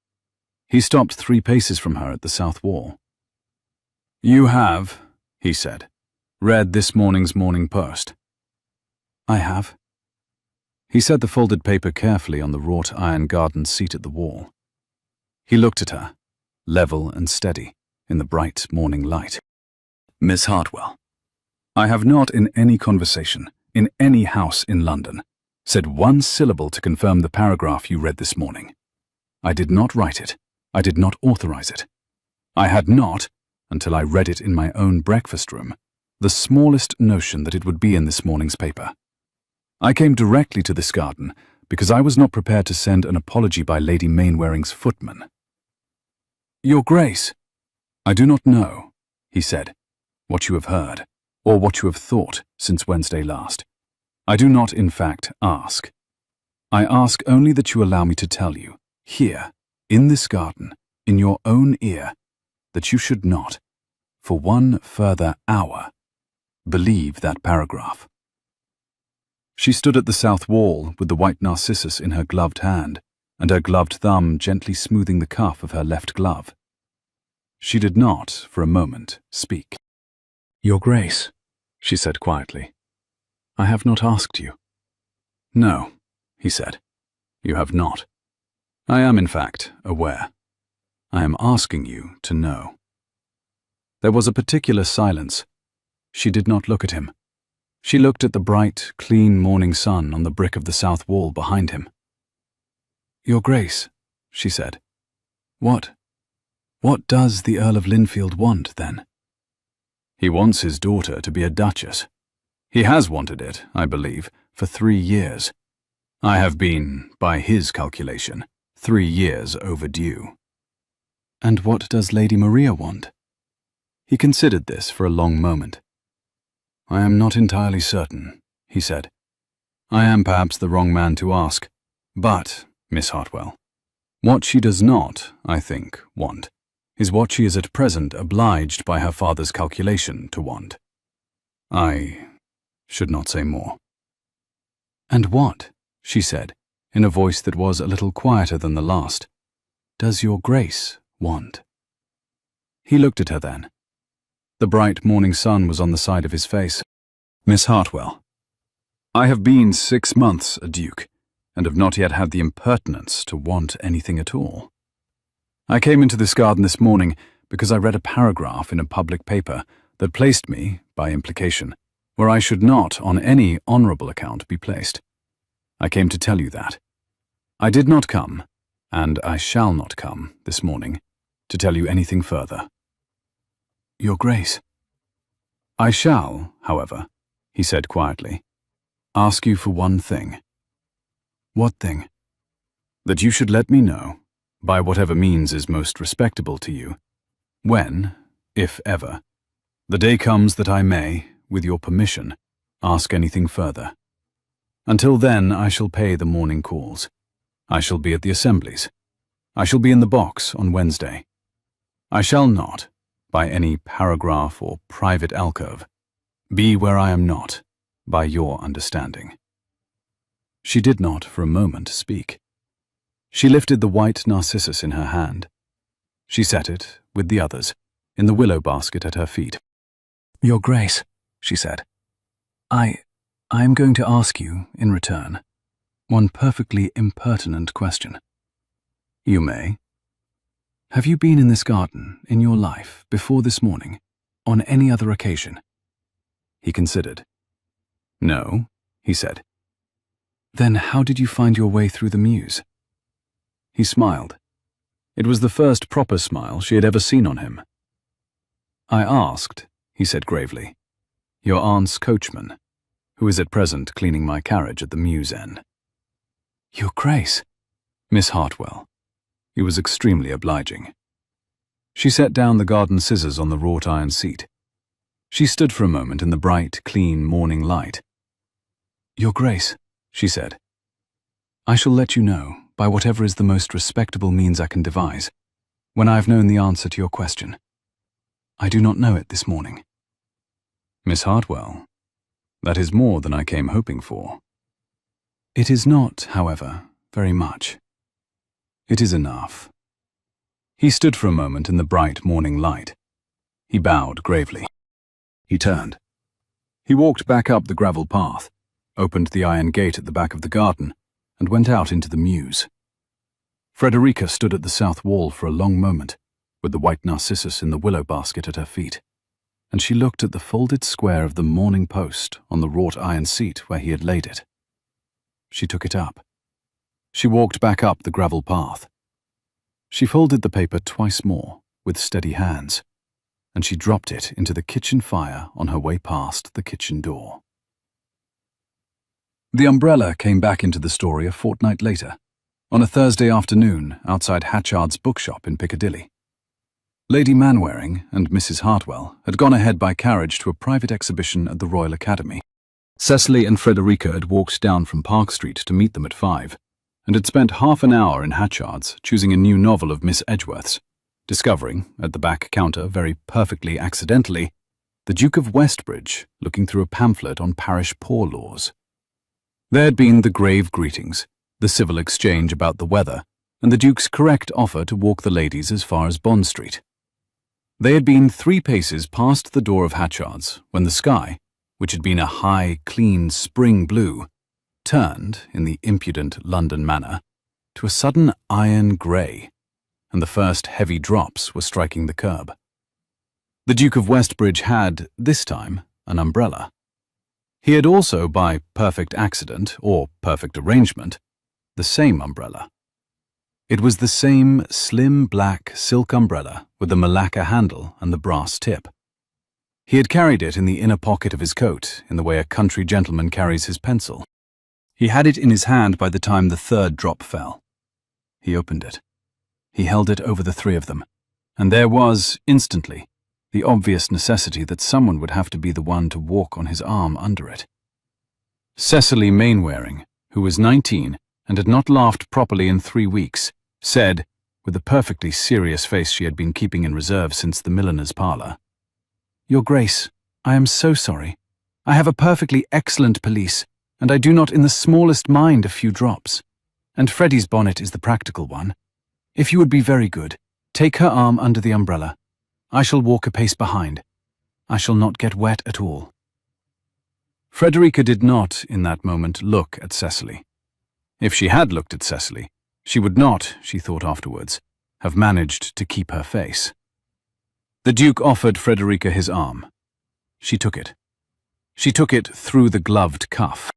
He stopped 3 paces from her at the south wall. "You have," he said, "read this morning's Morning Post." "I have." He set the folded paper carefully on the wrought iron garden seat at the wall. He looked at her, level and steady, in the bright morning light. "Miss Hartwell, I have not in any conversation, in any house in London, said one syllable to confirm the paragraph you read this morning. I did not write it. I did not authorize it. I had not, until I read it in my own breakfast room, the smallest notion that it would be in this morning's paper. I came directly to this garden because I was not prepared to send an apology by Lady Mainwaring's footman." "Your Grace." "I do not know," he said, "what you have heard, or what you have thought since Wednesday last. I do not, in fact, ask. I ask only that you allow me to tell you, here, in this garden, in your own ear, that you should not, for one further hour, believe that paragraph." She stood at the south wall with the white narcissus in her gloved hand, and her gloved thumb gently smoothing the cuff of her left glove. She did not, for a moment, speak. "Your Grace," she said quietly, "I have not asked you." "No," he said, "you have not. I am, in fact, aware. I am asking you to know." There was a particular silence. She did not look at him. She looked at the bright, clean morning sun on the brick of the south wall behind him. "Your Grace," she said, What does the Earl of Linfield want, then?" "He wants his daughter to be a duchess. He has wanted it, I believe, for 3 years. I have been, by his calculation, 3 years overdue." "And what does Lady Maria want?" He considered this for a long moment. "I am not entirely certain," he said. "I am perhaps the wrong man to ask, but, Miss Hartwell, what she does not, I think, want, is what she is at present obliged by her father's calculation to want. I should not say more." "And what," she said, in a voice that was a little quieter than the last, "does your Grace want?" He looked at her then. The bright morning sun was on the side of his face. "Miss Hartwell, I have been 6 months a duke, and have not yet had the impertinence to want anything at all. I came into this garden this morning because I read a paragraph in a public paper that placed me, by implication, where I should not, on any honourable account, be placed. I came to tell you that. I did not come, and I shall not come, this morning, to tell you anything further." "Your Grace." "I shall, however," he said quietly, "ask you for one thing." "What thing?" "That you should let me know, by whatever means is most respectable to you, when, if ever, the day comes that I may, with your permission, ask anything further. Until then I shall pay the morning calls. I shall be at the assemblies. I shall be in the box on Wednesday. I shall not, by any paragraph or private alcove, be where I am not, by your understanding." She did not for a moment speak. She lifted the white narcissus in her hand. She set it, with the others, in the willow basket at her feet. Your Grace, she said, I am going to ask you, in return, one perfectly impertinent question. You may. Have you been in this garden, in your life, before this morning, on any other occasion? He considered. No, he said. Then how did you find your way through the mews? He smiled. It was the first proper smile she had ever seen on him. I asked, he said gravely, your aunt's coachman, who is at present cleaning my carriage at the mews end. Your Grace. Miss Hartwell. He was extremely obliging. She set down the garden scissors on the wrought iron seat. She stood for a moment in the bright, clean morning light. Your Grace, she said, I shall let you know, by whatever is the most respectable means I can devise, when I have known the answer to your question. I do not know it this morning. Miss Hartwell, that is more than I came hoping for. It is not, however, very much. It is enough. He stood for a moment in the bright morning light. He bowed gravely. He turned. He walked back up the gravel path, opened the iron gate at the back of the garden, and went out into the mews. Frederica stood at the south wall for a long moment, with the white narcissus in the willow basket at her feet, and she looked at the folded square of the Morning Post on the wrought iron seat where he had laid it. She took it up. She walked back up the gravel path. She folded the paper twice more, with steady hands, and she dropped it into the kitchen fire on her way past the kitchen door. The umbrella came back into the story a fortnight later, on a Thursday afternoon outside Hatchard's bookshop in Piccadilly. Lady Manwaring and Mrs. Hartwell had gone ahead by carriage to a private exhibition at the Royal Academy. Cecily and Frederica had walked down from Park Street to meet them at 5, and had spent half an hour in Hatchard's choosing a new novel of Miss Edgeworth's, discovering, at the back counter very perfectly accidentally, the Duke of Westbridge looking through a pamphlet on parish poor laws. There had been the grave greetings, the civil exchange about the weather, and the Duke's correct offer to walk the ladies as far as Bond Street. They had been 3 paces past the door of Hatchard's when the sky, which had been a high, clean spring blue, turned, in the impudent London manner, to a sudden iron grey, and the first heavy drops were striking the curb. The Duke of Westbridge had, this time, an umbrella. He had also, by perfect accident, or perfect arrangement, the same umbrella. It was the same slim black silk umbrella with the malacca handle and the brass tip. He had carried it in the inner pocket of his coat, in the way a country gentleman carries his pencil. He had it in his hand by the time the 3rd drop fell. He opened it. He held it over the 3 of them, and there was, instantly, the obvious necessity that someone would have to be the one to walk on his arm under it. Cecily Mainwaring, who was 19 and had not laughed properly in 3 weeks, said, with the perfectly serious face she had been keeping in reserve since the milliner's parlour, Your Grace, I am so sorry. I have a perfectly excellent pelisse, and I do not in the smallest mind a few drops. And Freddie's bonnet is the practical one. If you would be very good, take her arm under the umbrella. I shall walk a pace behind. I shall not get wet at all. Frederica did not, in that moment, look at Cecily. If she had looked at Cecily, she would not, she thought afterwards, have managed to keep her face. The Duke offered Frederica his arm. She took it. She took it through the gloved cuff.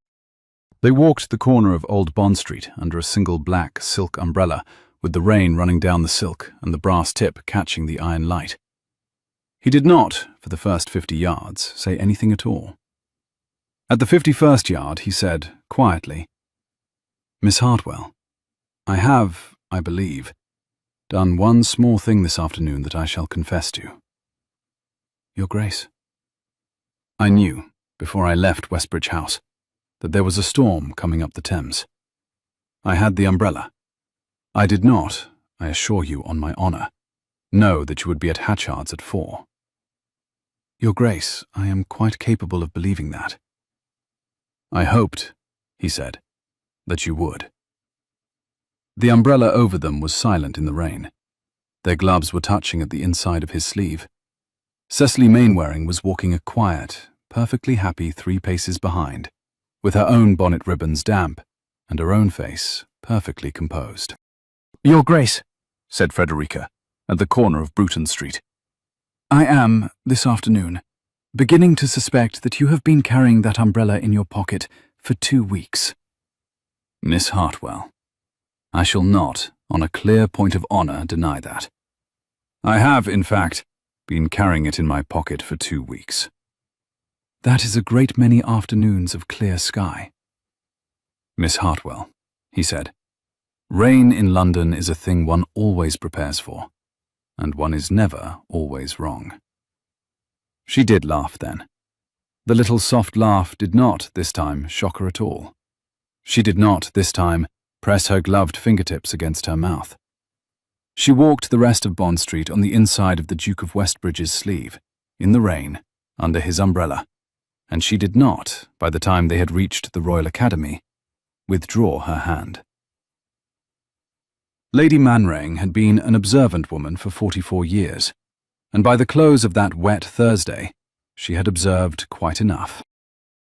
They walked the corner of Old Bond Street under a single black silk umbrella, with the rain running down the silk and the brass tip catching the iron light. He did not, for the first 50 yards, say anything at all. At the 51st yard, he said, quietly, Miss Hartwell, I have, I believe, done one small thing this afternoon that I shall confess to. Your Grace. I knew, before I left Westbridge House, that there was a storm coming up the Thames. I had the umbrella. I did not, I assure you on my honour, know that you would be at Hatchard's at 4. Your Grace, I am quite capable of believing that. I hoped, he said, that you would. The umbrella over them was silent in the rain. Their gloves were touching at the inside of his sleeve. Cecily Mainwaring was walking a quiet, perfectly happy 3 paces behind, with her own bonnet ribbons damp and her own face perfectly composed. "Your Grace," said Frederica, at the corner of Bruton Street, "I am, this afternoon, beginning to suspect that you have been carrying that umbrella in your pocket for 2 weeks. Miss Hartwell, I shall not, on a clear point of honour, deny that. I have, in fact, been carrying it in my pocket for 2 weeks. That is a great many afternoons of clear sky." "Miss Hartwell," he said, "rain in London is a thing one always prepares for, and one is never always wrong." She did laugh then. The little soft laugh did not, this time, shock her at all. She did not, this time, press her gloved fingertips against her mouth. She walked the rest of Bond Street on the inside of the Duke of Westbridge's sleeve, in the rain, under his umbrella, and she did not, by the time they had reached the Royal Academy, withdraw her hand. Lady Mainwaring had been an observant woman for 44 years, and by the close of that wet Thursday, she had observed quite enough.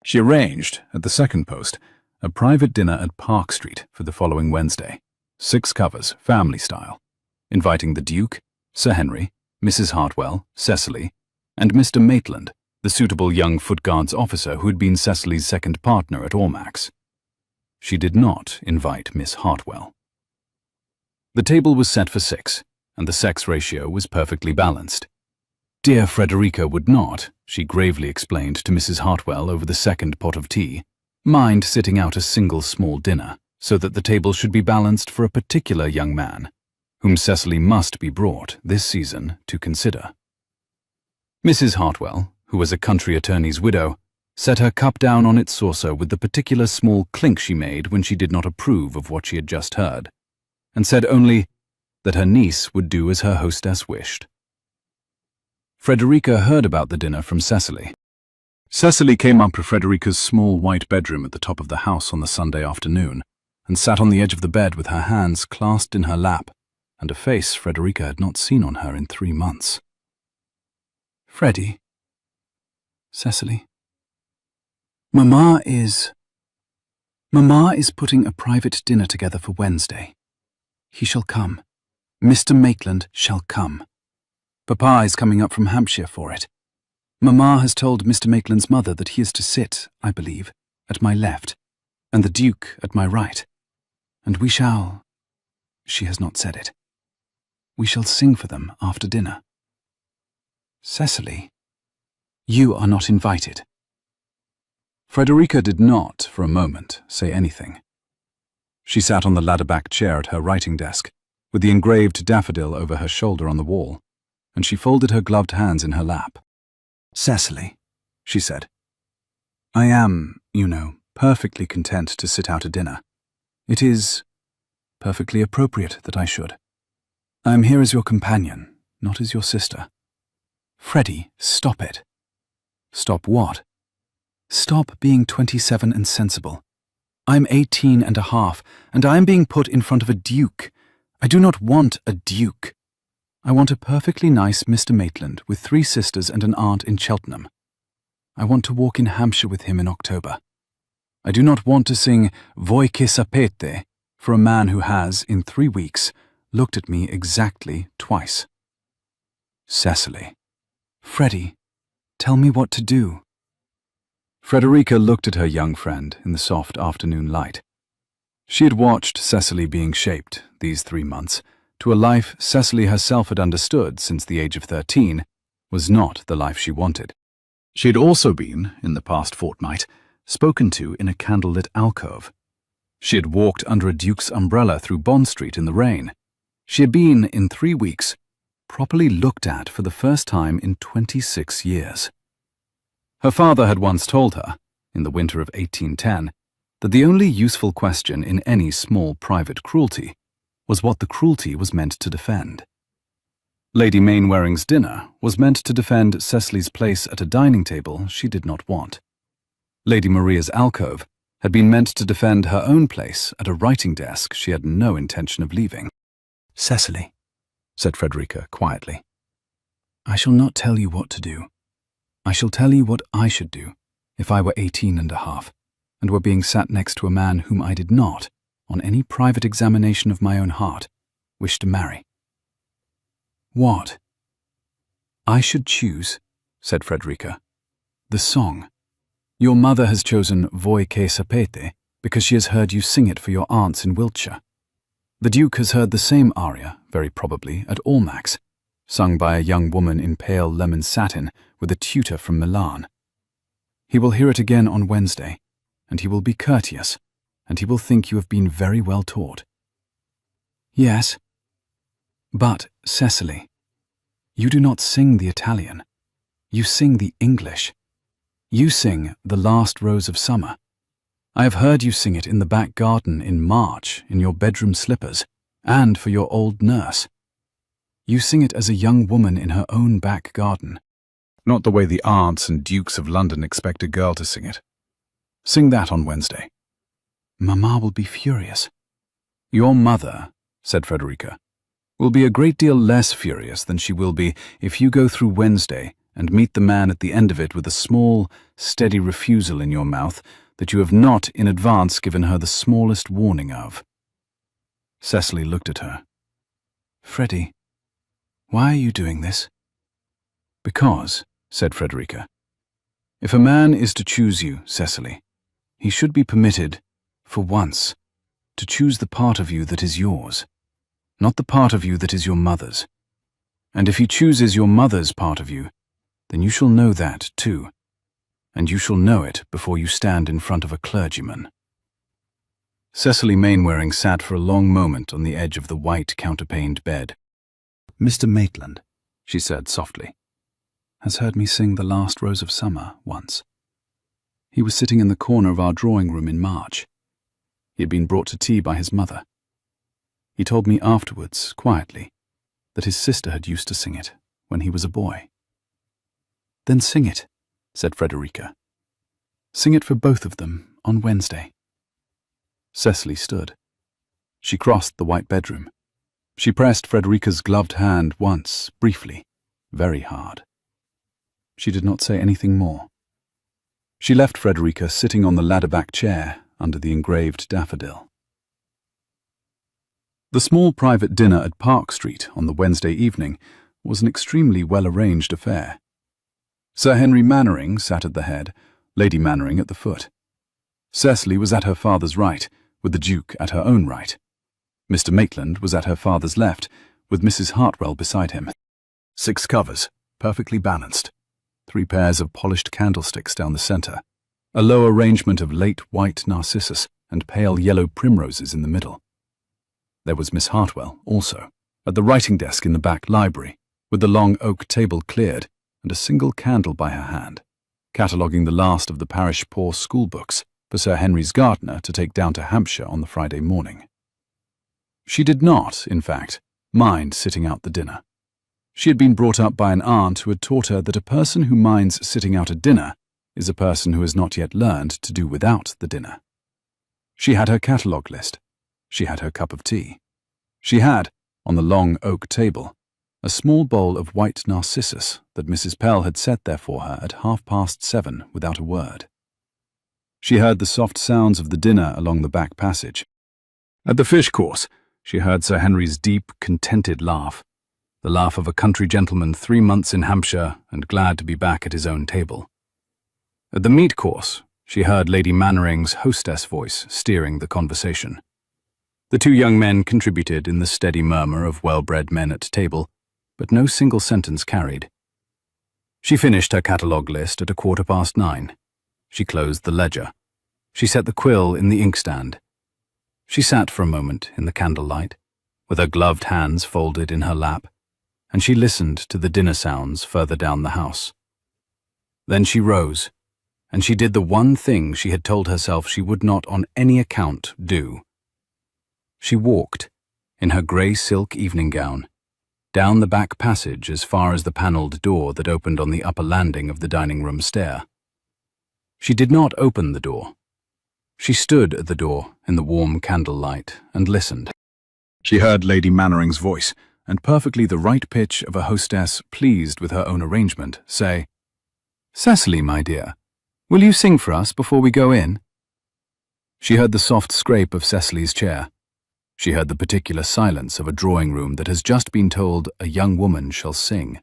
She arranged, at the second post, a private dinner at Park Street for the following Wednesday, 6 covers, family style, inviting the Duke, Sir Henry, Mrs. Hartwell, Cecily, and Mr. Maitland, the suitable young Foot Guards officer who had been Cecily's second partner at Almack's. She did not invite Miss Hartwell. The table was set for 6, and the sex ratio was perfectly balanced. Dear Frederica would not, she gravely explained to Mrs. Hartwell over the second pot of tea, mind sitting out a single small dinner, so that the table should be balanced for a particular young man, whom Cecily must be brought, this season, to consider. Mrs. Hartwell, who was a country attorney's widow, set her cup down on its saucer with the particular small clink she made when she did not approve of what she had just heard, and said only that her niece would do as her hostess wished. Frederica heard about the dinner from Cecily. Cecily came up to Frederica's small white bedroom at the top of the house on the Sunday afternoon, and sat on the edge of the bed with her hands clasped in her lap, and a face Frederica had not seen on her in 3 months. "Freddie," Cecily, Mamma is putting a private dinner together for Wednesday. He shall come. Mr. Maitland shall come. Papa is coming up from Hampshire for it. Mamma has told Mr. Maitland's mother that he is to sit, I believe, at my left, and the Duke at my right. And we shall— she has not said it. We shall sing for them after dinner. Cecily, you are not invited." Frederica did not, for a moment, say anything. She sat on the ladder-back chair at her writing desk, with the engraved daffodil over her shoulder on the wall, and she folded her gloved hands in her lap. "Cecily," she said, "I am, you know, perfectly content to sit out a dinner. It is perfectly appropriate that I should. I am here as your companion, not as your sister. Freddie, stop it." "Stop what?" "Stop being 27 and sensible. I'm 18 and a half, and I am being put in front of a duke. I do not want a duke. I want a perfectly nice Mr. Maitland with 3 sisters and an aunt in Cheltenham. I want to walk in Hampshire with him in October. I do not want to sing Voi che sapete for a man who has, in 3 weeks, looked at me exactly twice." "Cecily." "Freddie, tell me what to do." Frederica looked at her young friend in the soft afternoon light. She had watched Cecily being shaped, these 3 months, to a life Cecily herself had understood since the age of 13 was not the life she wanted. She had also been, in the past fortnight, spoken to in a candlelit alcove. She had walked under a duke's umbrella through Bond Street in the rain. She had been, in 3 weeks, properly looked at for the first time in 26 years. Her father had once told her, in the winter of 1810, that the only useful question in any small private cruelty was what the cruelty was meant to defend. Lady Mainwaring's dinner was meant to defend Cecily's place at a dining table she did not want. Lady Maria's alcove had been meant to defend her own place at a writing desk she had no intention of leaving. "Cecily," said Frederica quietly, "I shall not tell you what to do. I shall tell you what I should do if I were 18 and a half, and were being sat next to a man whom I did not, on any private examination of my own heart, wish to marry." "What?" "I should choose," said Frederica, "the song. Your mother has chosen Voi che sapete because she has heard you sing it for your aunts in Wiltshire. The Duke has heard the same aria, very probably, at Almack's, sung by a young woman in pale lemon satin with a tutor from Milan. He will hear it again on Wednesday, and he will be courteous, and he will think you have been very well taught." "Yes. But, Cecily, you do not sing the Italian. You sing the English. You sing The Last Rose of Summer. I have heard you sing it in the back garden in March in your bedroom slippers, and for your old nurse. You sing it as a young woman in her own back garden. not the way the aunts and dukes of London expect a girl to sing it. Sing that on Wednesday." "Mamma will be furious." "Your mother," said Frederica, "will be a great deal less furious than she will be if you go through Wednesday and meet the man at the end of it with a small, steady refusal in your mouth that you have not in advance given her the smallest warning of." Cecily looked at her. "Freddie, why are you doing this?" "Because," said Frederica, "if a man is to choose you, Cecily, he should be permitted, for once, to choose the part of you that is yours, not the part of you that is your mother's. And if he chooses your mother's part of you, then you shall know that, too, and you shall know it before you stand in front of a clergyman." Cecily Mainwaring sat for a long moment on the edge of the white counterpaned bed. "Mr. Maitland," she said softly, "has heard me sing The Last Rose of Summer once. He was sitting in the corner of our drawing room in March. He had been brought to tea by his mother. He told me afterwards, quietly, that his sister had used to sing it when he was a boy." "Then sing it," said Frederica. "Sing it for both of them on Wednesday." Cecily stood. She crossed the white bedroom. She pressed Frederica's gloved hand once, briefly, very hard. She did not say anything more. She left Frederica sitting on the ladder-back chair under the engraved daffodil. The small private dinner at Park Street on the Wednesday evening was an extremely well-arranged affair. Sir Henry Mannering sat at the head, Lady Mannering at the foot. Cecily was at her father's right, with the Duke at her own right. Mr. Maitland was at her father's left, with Mrs. Hartwell beside him. 6 covers, perfectly balanced. 3 pairs of polished candlesticks down the centre. A low arrangement of late white narcissus and pale yellow primroses in the middle. There was Miss Hartwell, also, at the writing desk in the back library, with the long oak table cleared and a single candle by her hand, cataloguing the last of the parish poor school books for Sir Henry's gardener to take down to Hampshire on the Friday morning. She did not, in fact, mind sitting out the dinner. She had been brought up by an aunt who had taught her that a person who minds sitting out a dinner is a person who has not yet learned to do without the dinner. She had her catalogue list. She had her cup of tea. She had, on the long oak table, a small bowl of white narcissus that Mrs. Pell had set there for her at 7:30 without a word. She heard the soft sounds of the dinner along the back passage. At the fish course, she heard Sir Henry's deep, contented laugh, the laugh of a country gentleman 3 months in Hampshire and glad to be back at his own table. At the meat course, she heard Lady Mannering's hostess voice steering the conversation. The 2 young men contributed in the steady murmur of well-bred men at table, but no single sentence carried. She finished her catalogue list at 9:15. She closed the ledger. She set the quill in the inkstand. She sat for a moment in the candlelight, with her gloved hands folded in her lap, and she listened to the dinner sounds further down the house. Then she rose, and she did the one thing she had told herself she would not on any account do. She walked, in her grey silk evening gown, down the back passage as far as the panelled door that opened on the upper landing of the dining-room stair. She did not open the door. She stood at the door in the warm candlelight and listened. She heard Lady Mannering's voice, and perfectly the right pitch of a hostess pleased with her own arrangement, say, "Cecily, my dear, will you sing for us before we go in?" She heard the soft scrape of Cecily's chair. She heard the particular silence of a drawing room that has just been told a young woman shall sing.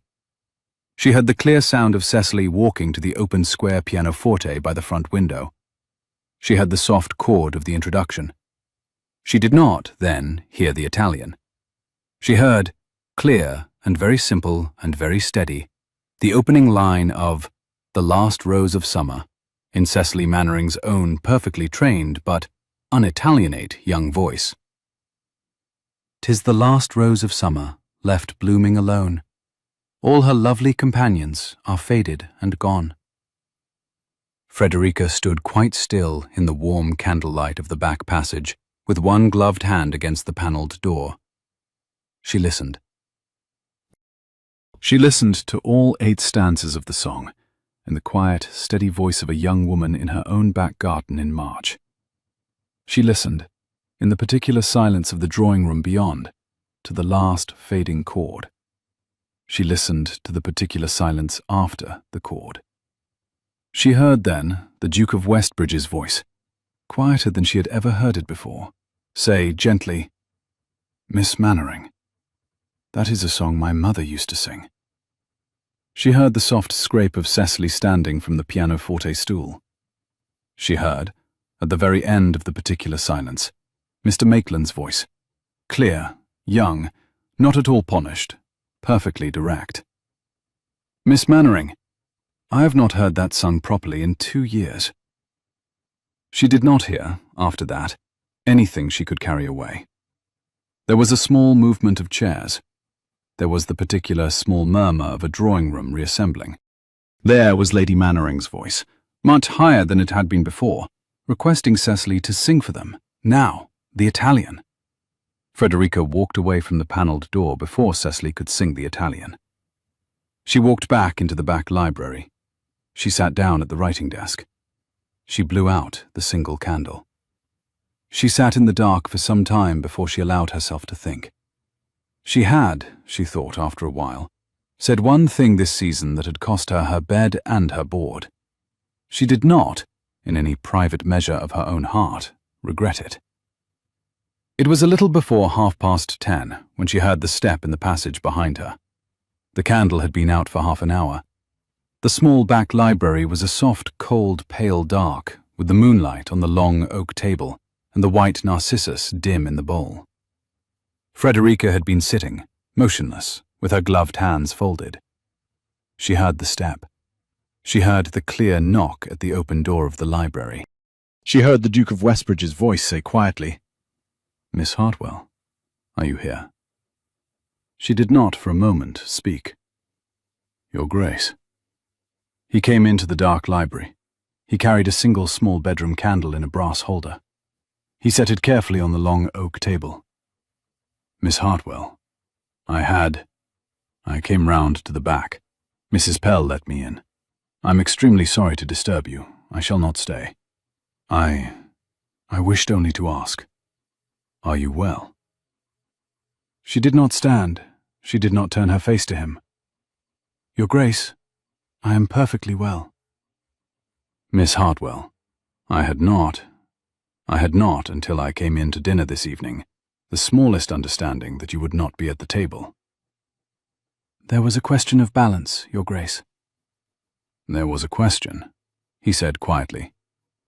She heard the clear sound of Cecily walking to the open square pianoforte by the front window. She heard the soft chord of the introduction. She did not, then, hear the Italian. She heard, clear and very simple and very steady, the opening line of "The Last Rose of Summer" in Cecily Mannering's own perfectly trained but un-Italianate young voice. "'Tis the last rose of summer, left blooming alone. All her lovely companions are faded and gone." Frederica stood quite still in the warm candlelight of the back passage, with one gloved hand against the panelled door. She listened. She listened to all 8 stanzas of the song, in the quiet, steady voice of a young woman in her own back garden in March. She listened, in the particular silence of the drawing-room beyond, to the last fading chord. She listened to the particular silence after the chord. She heard then the Duke of Westbridge's voice, quieter than she had ever heard it before, say gently, "Miss Mannering, that is a song my mother used to sing." She heard the soft scrape of Cecily standing from the pianoforte stool. She heard, at the very end of the particular silence, Mr. Maitland's voice, clear, young, not at all polished, perfectly direct. "Miss Mannering, I have not heard that sung properly in 2 years." She did not hear, after that, anything she could carry away. There was a small movement of chairs. There was the particular small murmur of a drawing-room reassembling. There was Lady Mannering's voice, much higher than it had been before, requesting Cecily to sing for them, now, the Italian. Frederica walked away from the panelled door before Cecily could sing the Italian. She walked back into the back library. She sat down at the writing desk. She blew out the single candle. She sat in the dark for some time before she allowed herself to think. She had, she thought after a while, said one thing this season that had cost her her bed and her board. She did not, in any private measure of her own heart, regret it. It was a little before 10:30 when she heard the step in the passage behind her. The candle had been out for half an hour. The small back library was a soft, cold, pale dark, with the moonlight on the long oak table and the white narcissus dim in the bowl. Frederica had been sitting, motionless, with her gloved hands folded. She heard the step. She heard the clear knock at the open door of the library. She heard the Duke of Westbridge's voice say quietly, "Miss Hartwell, are you here?" She did not for a moment speak. "Your Grace." He came into the dark library. He carried a single small bedroom candle in a brass holder. He set it carefully on the long oak table. "Miss Hartwell, I came round to the back. Mrs. Pell let me in. I'm extremely sorry to disturb you. I shall not stay. I wished only to ask, are you well?" She did not stand. She did not turn her face to him. "Your Grace, I am perfectly well." "Miss Hartwell, I had not, until I came in to dinner this evening, the smallest understanding that you would not be at the table." "There was a question of balance, Your Grace." "There was a question," he said quietly,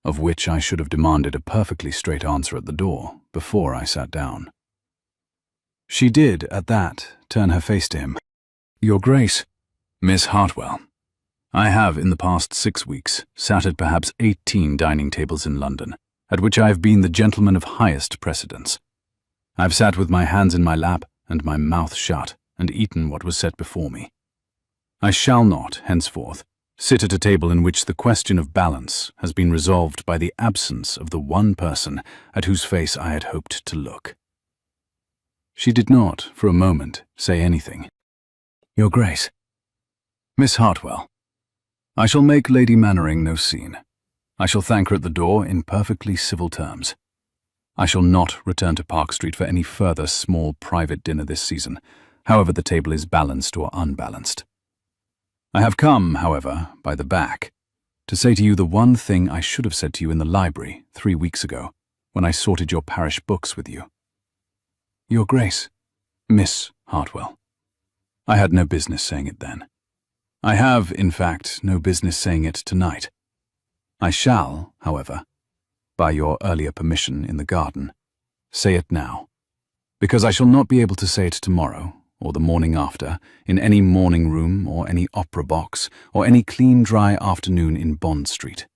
"of which I should have demanded a perfectly straight answer at the door, before I sat down." She did, at that, turn her face to him. "Your Grace, Miss Hartwell, I have, in the past 6 weeks, sat at perhaps 18 dining tables in London, at which I have been the gentleman of highest precedence. I have sat with my hands in my lap and my mouth shut, and eaten what was set before me. I shall not, henceforth, sit at a table in which the question of balance has been resolved by the absence of the one person at whose face I had hoped to look." She did not, for a moment, say anything. "Your Grace." "Miss Hartwell, I shall make Lady Mannering no scene. I shall thank her at the door in perfectly civil terms. I shall not return to Park Street for any further small private dinner this season, however the table is balanced or unbalanced. I have come, however, by the back, to say to you the one thing I should have said to you in the library 3 weeks ago, when I sorted your parish books with you. Your Grace, Miss Hartwell. I had no business saying it then. I have, in fact, no business saying it tonight. I shall, however, by your earlier permission in the garden, say it now, because I shall not be able to say it tomorrow, or the morning after, in any morning room or any opera box, or any clean, dry afternoon in Bond Street.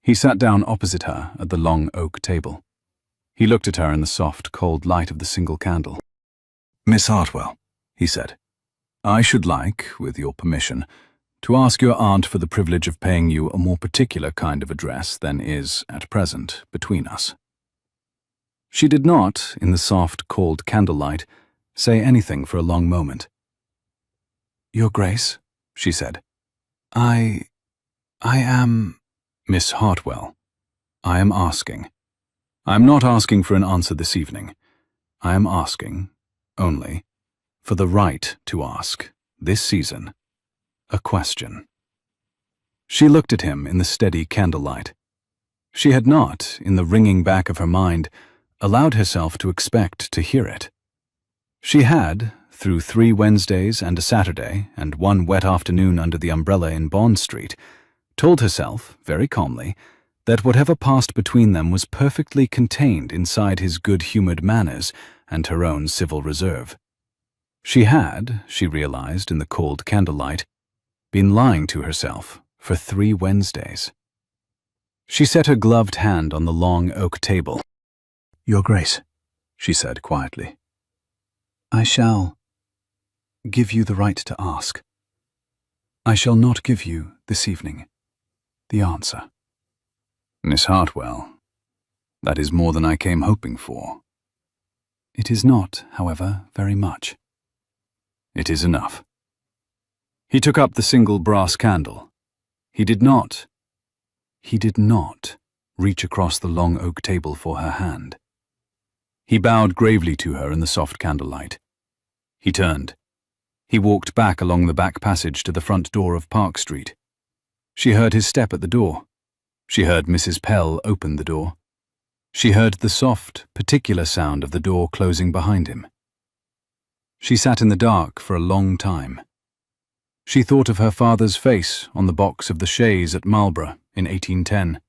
He sat down opposite her at the long oak table. He looked at her in the soft, cold light of the single candle. Miss Hartwell, he said, I should like, with your permission, to ask your aunt for the privilege of paying you a more particular kind of address than is, at present, between us. She did not, in the soft, cold candlelight, say anything for a long moment. Your Grace, she said, I am... Miss Hartwell, I am asking. I am not asking for an answer this evening. I am asking, only, for the right to ask, this season, a question. She looked at him in the steady candlelight. She had not, in the ringing back of her mind, allowed herself to expect to hear it. She had, through 3 Wednesdays and a Saturday and 1 wet afternoon under the umbrella in Bond Street, told herself, very calmly, that whatever passed between them was perfectly contained inside his good-humored manners and her own civil reserve. She had, she realized in the cold candlelight, been lying to herself for 3 Wednesdays. She set her gloved hand on the long oak table. Your Grace, she said quietly, I shall give you the right to ask. I shall not give you, this evening, the answer. Miss Hartwell, that is more than I came hoping for. It is not, however, very much. It is enough. He took up the single brass candle. He did not reach across the long oak table for her hand. He bowed gravely to her in the soft candlelight. He turned. He walked back along the back passage to the front door of Park Street. She heard his step at the door. She heard Mrs. Pell open the door. She heard the soft, particular sound of the door closing behind him. She sat in the dark for a long time. She thought of her father's face on the box of the chaise at Marlborough in 1810,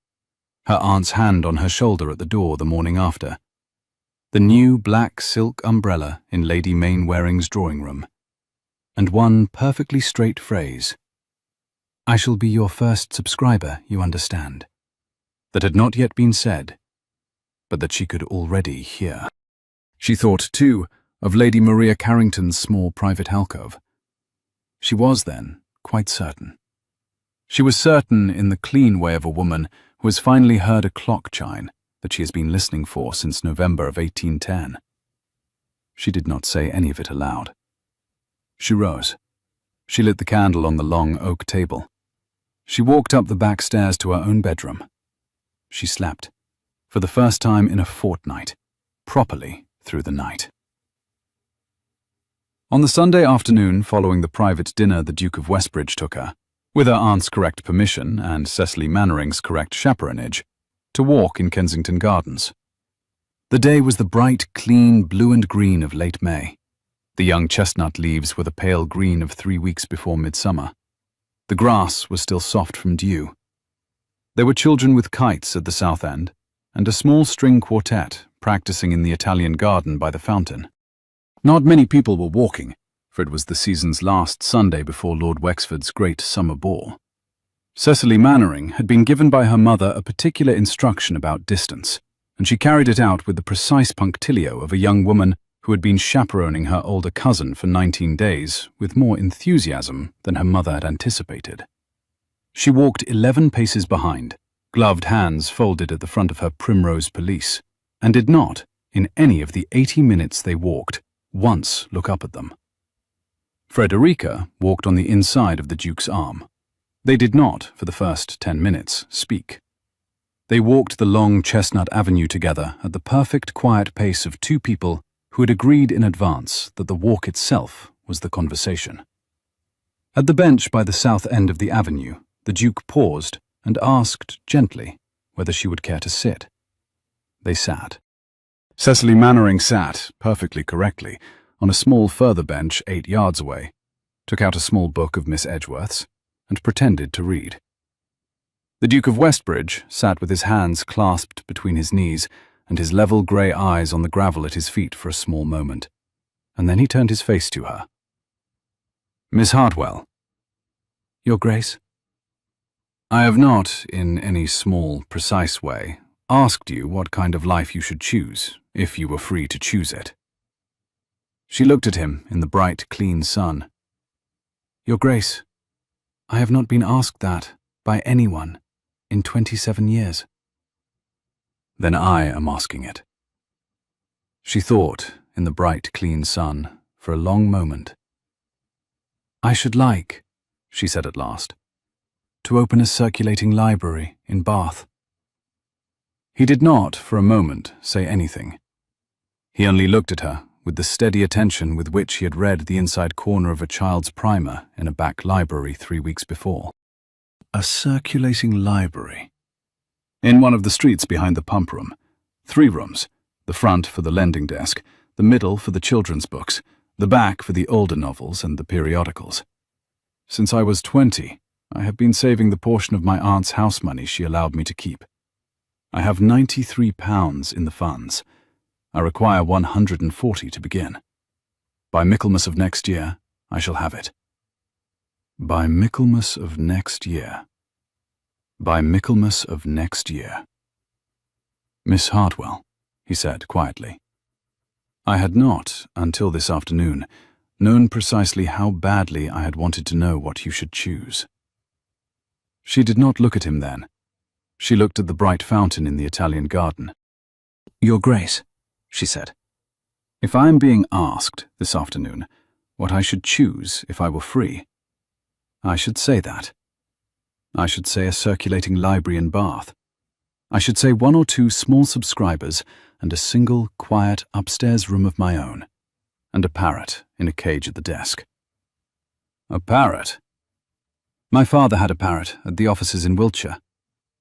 her aunt's hand on her shoulder at the door the morning after, the new black silk umbrella in Lady Mainwaring's drawing-room, and one perfectly straight phrase, I shall be your first subscriber, you understand, that had not yet been said, but that she could already hear. She thought, too, of Lady Maria Carrington's small private alcove. She was, then, quite certain. She was certain in the clean way of a woman who has finally heard a clock chime that she has been listening for since November of 1810. She did not say any of it aloud. She rose. She lit the candle on the long oak table. She walked up the back stairs to her own bedroom. She slept, for the first time in a fortnight, properly through the night. On the Sunday afternoon following the private dinner the Duke of Westbridge took her, with her aunt's correct permission and Cecily Mannering's correct chaperonage, to walk in Kensington Gardens. The day was the bright, clean blue and green of late May. The young chestnut leaves were the pale green of 3 weeks before midsummer. The grass was still soft from dew. There were children with kites at the south end, and a small string quartet practicing in the Italian garden by the fountain. Not many people were walking, for it was the season's last Sunday before Lord Wexford's great summer ball. Cecily Mannering had been given by her mother a particular instruction about distance, and she carried it out with the precise punctilio of a young woman who had been chaperoning her older cousin for 19 days with more enthusiasm than her mother had anticipated. She walked 11 paces behind, gloved hands folded at the front of her primrose pelisse, and did not, in any of the 80 minutes they walked, once look up at them. Frederica walked on the inside of the Duke's arm. They did not, for the first 10 minutes, speak. They walked the long chestnut avenue together at the perfect quiet pace of two people who had agreed in advance that the walk itself was the conversation. At the bench by the south end of the avenue, the Duke paused and asked gently whether she would care to sit. They sat. Cecily Mannering sat, perfectly correctly, on a small further bench 8 yards away, took out a small book of Miss Edgeworth's, and pretended to read. The Duke of Westbridge sat with his hands clasped between his knees and his level grey eyes on the gravel at his feet for a small moment, and then he turned his face to her. "Miss Hartwell." "Your Grace?" "I have not, in any small, precise way, asked you what kind of life you should choose, if you were free to choose it." She looked at him in the bright, clean sun. "Your Grace, I have not been asked that by anyone in 27 years. "Then I am asking it." She thought, in the bright, clean sun, for a long moment. "I should like," she said at last, "to open a circulating library in Bath." He did not, for a moment, say anything. He only looked at her with the steady attention with which he had read the inside corner of a child's primer in a back library 3 weeks before. A circulating library. In one of the streets behind the pump room. 3 rooms, the front for the lending desk, the middle for the children's books, the back for the older novels and the periodicals. Since I was 20, I have been saving the portion of my aunt's house money she allowed me to keep. I have £93 in the funds. I require 140 to begin. By Michaelmas of next year, I shall have it. By Michaelmas of next year. By Michaelmas of next year. "Miss Hartwell," he said quietly. I had not, until this afternoon, known precisely how badly I had wanted to know what you should choose. She did not look at him then. She looked at the bright fountain in the Italian garden. "Your Grace," she said, "if I am being asked, this afternoon, what I should choose if I were free, I should say that. I should say a circulating library in Bath. I should say 1 or 2 small subscribers and a single, quiet, upstairs room of my own, and a parrot in a cage at the desk." "A parrot?" "My father had a parrot at the offices in Wiltshire.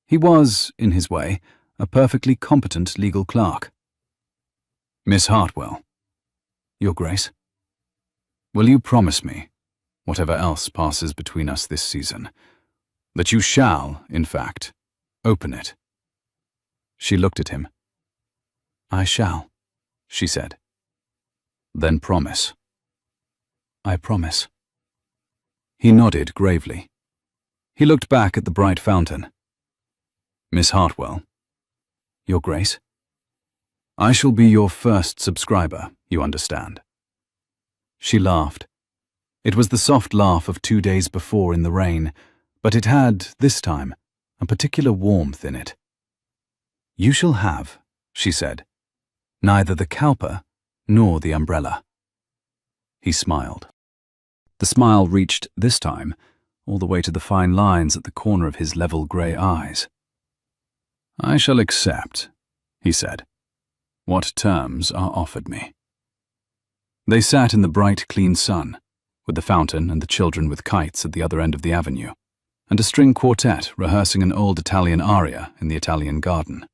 He was, in his way, a perfectly competent legal clerk." "Miss Hartwell." "Your Grace." "Will you promise me, whatever else passes between us this season, that you shall, in fact, open it?" She looked at him. "I shall," she said. "Then promise." "I promise." He nodded gravely. He looked back at the bright fountain. "Miss Hartwell." "Your Grace." "I shall be your first subscriber, you understand." She laughed. It was the soft laugh of 2 days before in the rain, but it had, this time, a particular warmth in it. "You shall have," she said, "neither the cowper nor the umbrella." He smiled. The smile reached, this time, all the way to the fine lines at the corner of his level grey eyes. "I shall accept," he said, "what terms are offered me." They sat in the bright, clean sun, with the fountain and the children with kites at the other end of the avenue, and a string quartet rehearsing an old Italian aria in the Italian garden.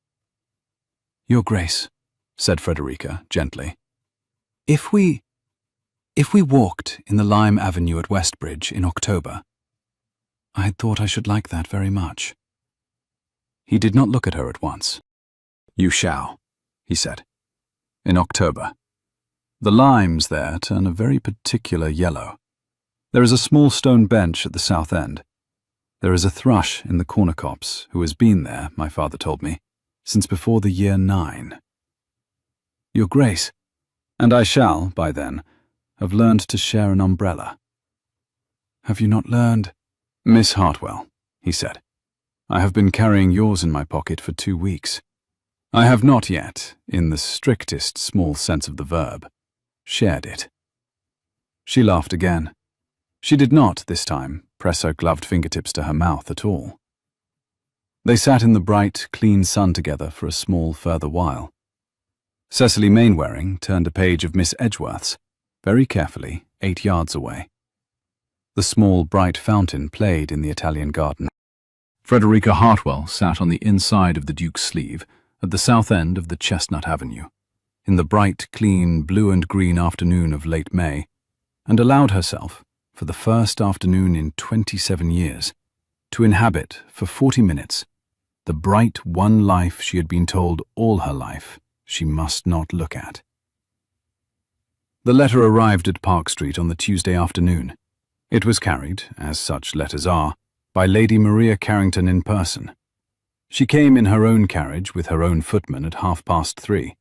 "Your Grace," said Frederica gently, if we walked in the lime avenue at Westbridge in October, I had thought I should like that very much." He did not look at her at once. "You shall," he said. "In October. The limes there turn a very particular yellow. There is a small stone bench at the south end. There is a thrush in the corner copse who has been there, my father told me, since before the year 9. Your Grace, and I shall, by then, have learned to share an umbrella." "Have you not learned—" "Miss Hartwell," he said, "I have been carrying yours in my pocket for 2 weeks. I have not yet, in the strictest small sense of the verb, shared it." She laughed again. She did not, this time, press her gloved fingertips to her mouth at all. They sat in the bright, clean sun together for a small further while. Cecily Mainwaring turned a page of Miss Edgeworth's, very carefully, 8 yards away. The small, bright fountain played in the Italian garden. Frederica Hartwell sat on the inside of the Duke's sleeve at the south end of the Chestnut Avenue, in the bright, clean, blue and green afternoon of late May, and allowed herself, for the first afternoon in 27 years, to inhabit, for 40 minutes, the bright one life she had been told all her life she must not look at. The letter arrived at Park Street on the Tuesday afternoon. It was carried, as such letters are, by Lady Maria Carrington in person. She came in her own carriage with her own footman at 3:30,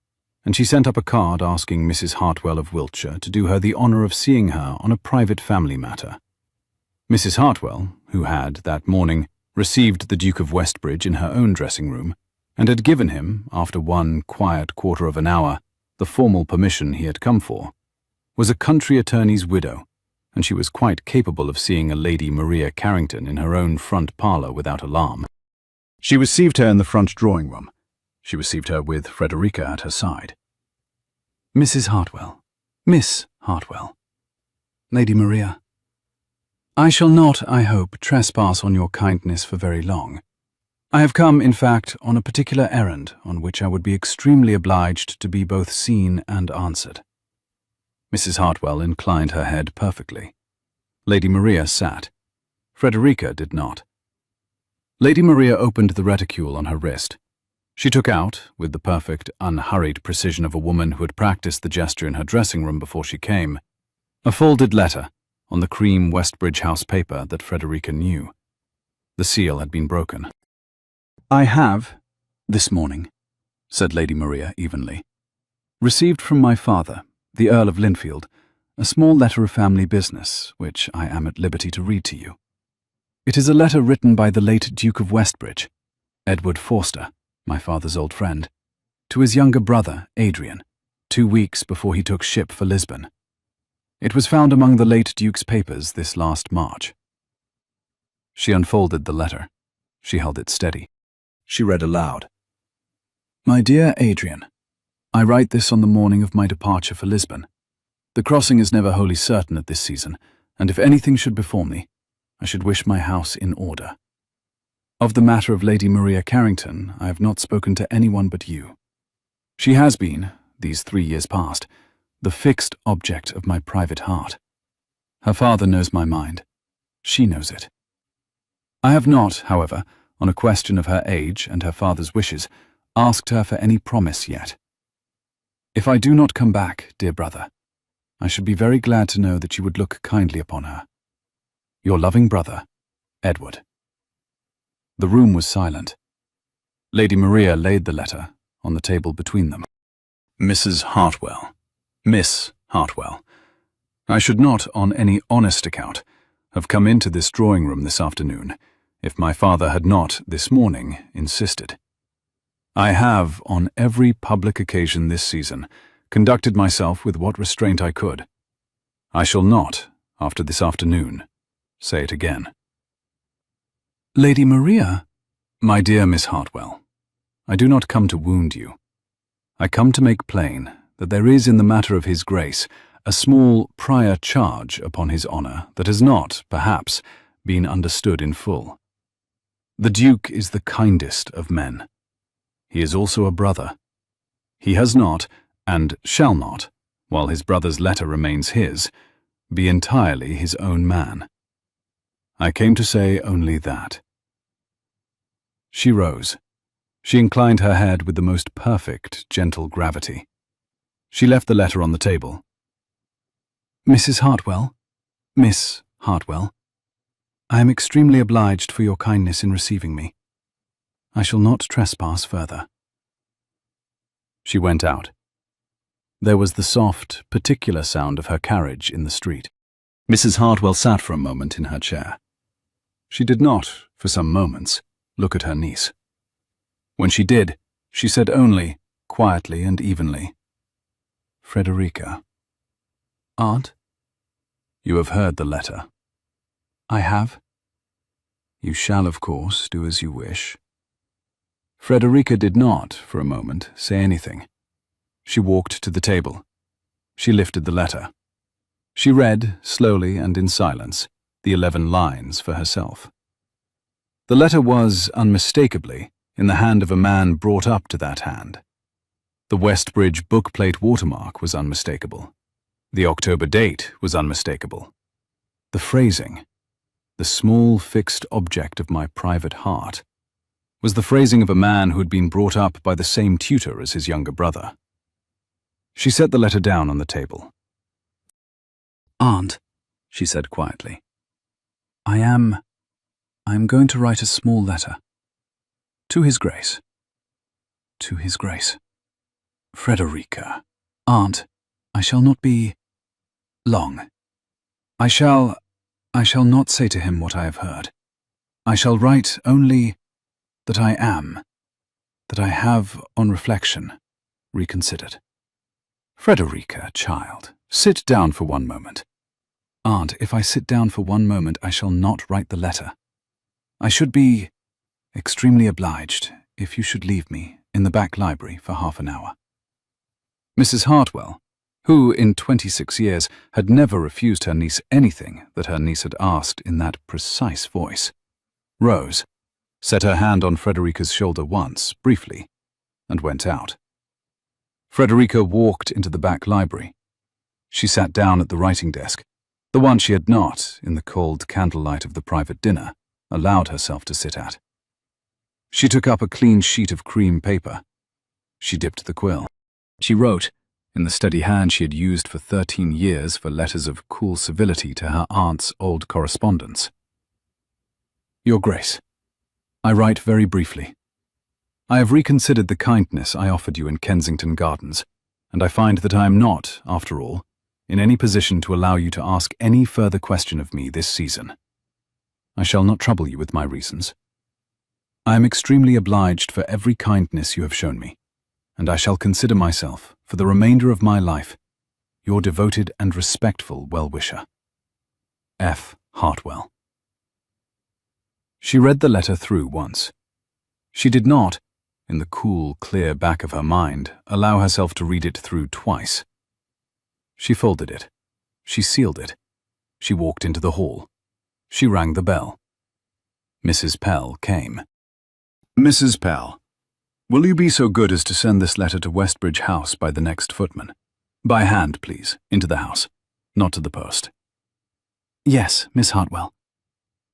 and she sent up a card asking Mrs. Hartwell of Wiltshire to do her the honour of seeing her on a private family matter. Mrs. Hartwell, who had, that morning, received the Duke of Westbridge in her own dressing-room, and had given him, after one quiet quarter of an hour, the formal permission he had come for, was a country attorney's widow, and she was quite capable of seeing a Lady Maria Carrington in her own front parlour without alarm. She received her in the front drawing-room. She received her with Frederica at her side. Mrs. Hartwell, Miss Hartwell, Lady Maria, I shall not, I hope, trespass on your kindness for very long. I have come, in fact, on a particular errand on which I would be extremely obliged to be both seen and answered. Mrs. Hartwell inclined her head perfectly. Lady Maria sat. Frederica did not. Lady Maria opened the reticule on her wrist. She took out, with the perfect, unhurried precision of a woman who had practiced the gesture in her dressing-room before she came, a folded letter on the cream Westbridge House paper that Frederica knew. The seal had been broken. I have, this morning, said Lady Maria evenly, received from my father, the Earl of Linfield, a small letter of family business, which I am at liberty to read to you. It is a letter written by the late Duke of Westbridge, Edward Forster, my father's old friend, to his younger brother, Adrian, 2 weeks before he took ship for Lisbon. It was found among the late Duke's papers this last March. She unfolded the letter. She held it steady. She read aloud. My dear Adrian, I write this on the morning of my departure for Lisbon. The crossing is never wholly certain at this season, and if anything should befall me, I should wish my house in order. Of the matter of Lady Maria Carrington, I have not spoken to anyone but you. She has been, these 3 years past, the fixed object of my private heart. Her father knows my mind. She knows it. I have not, however, on a question of her age and her father's wishes, asked her for any promise yet. If I do not come back, dear brother, I should be very glad to know that you would look kindly upon her. Your loving brother, Edward. The room was silent. Lady Maria laid the letter on the table between them. Mrs. Hartwell, Miss Hartwell, I should not, on any honest account, have come into this drawing-room this afternoon if my father had not, this morning, insisted. I have, on every public occasion this season, conducted myself with what restraint I could. I shall not, after this afternoon, say it again. Lady Maria, my dear Miss Hartwell, I do not come to wound you. I come to make plain that there is in the matter of his grace a small prior charge upon his honour that has not, perhaps, been understood in full. The Duke is the kindest of men. He is also a brother. He has not, and shall not, while his brother's letter remains his, be entirely his own man. I came to say only that. She rose. She inclined her head with the most perfect, gentle gravity. She left the letter on the table. Mrs. Hartwell, Miss Hartwell, I am extremely obliged for your kindness in receiving me. I shall not trespass further. She went out. There was the soft, particular sound of her carriage in the street. Mrs. Hartwell sat for a moment in her chair. She did not, for some moments, look at her niece. When she did, she said only, quietly and evenly, Frederica. Aunt? You have heard the letter. I have. You shall, of course, do as you wish." Frederica did not, for a moment, say anything. She walked to the table. She lifted the letter. She read, slowly and in silence, the 11 lines for herself. The letter was, unmistakably, in the hand of a man brought up to that hand. The Westbridge bookplate watermark was unmistakable. The October date was unmistakable. The phrasing, "the small fixed object of my private heart," was the phrasing of a man who had been brought up by the same tutor as his younger brother. She set the letter down on the table. "Aunt," she said quietly, I am going to write a small letter. To His Grace. To His Grace. Frederica. Aunt, I shall not be long. I shall not say to him what I have heard. I shall write only that I have, on reflection, reconsidered. Frederica, child, sit down for one moment. Aunt, if I sit down for one moment, I shall not write the letter. I should be extremely obliged if you should leave me in the back library for half an hour. Mrs. Hartwell, who in 26 years had never refused her niece anything that her niece had asked in that precise voice, rose, set her hand on Frederica's shoulder once, briefly, and went out. Frederica walked into the back library. She sat down at the writing desk, the one she had not, in the cold candlelight of the private dinner, allowed herself to sit at. She took up a clean sheet of cream paper. She dipped the quill. She wrote, in the steady hand she had used for 13 years for letters of cool civility to her aunt's old correspondence. Your Grace, I write very briefly. I have reconsidered the kindness I offered you in Kensington Gardens, and I find that I am not, after all, in any position to allow you to ask any further question of me this season. I shall not trouble you with my reasons. I am extremely obliged for every kindness you have shown me, and I shall consider myself, for the remainder of my life, your devoted and respectful well-wisher. F. Hartwell. She read the letter through once. She did not, in the cool, clear back of her mind, allow herself to read it through twice. She folded it. She sealed it. She walked into the hall. She rang the bell. Mrs. Pell came. Mrs. Pell, will you be so good as to send this letter to Westbridge House by the next footman? By hand, please, into the house, not to the post. Yes, Miss Hartwell.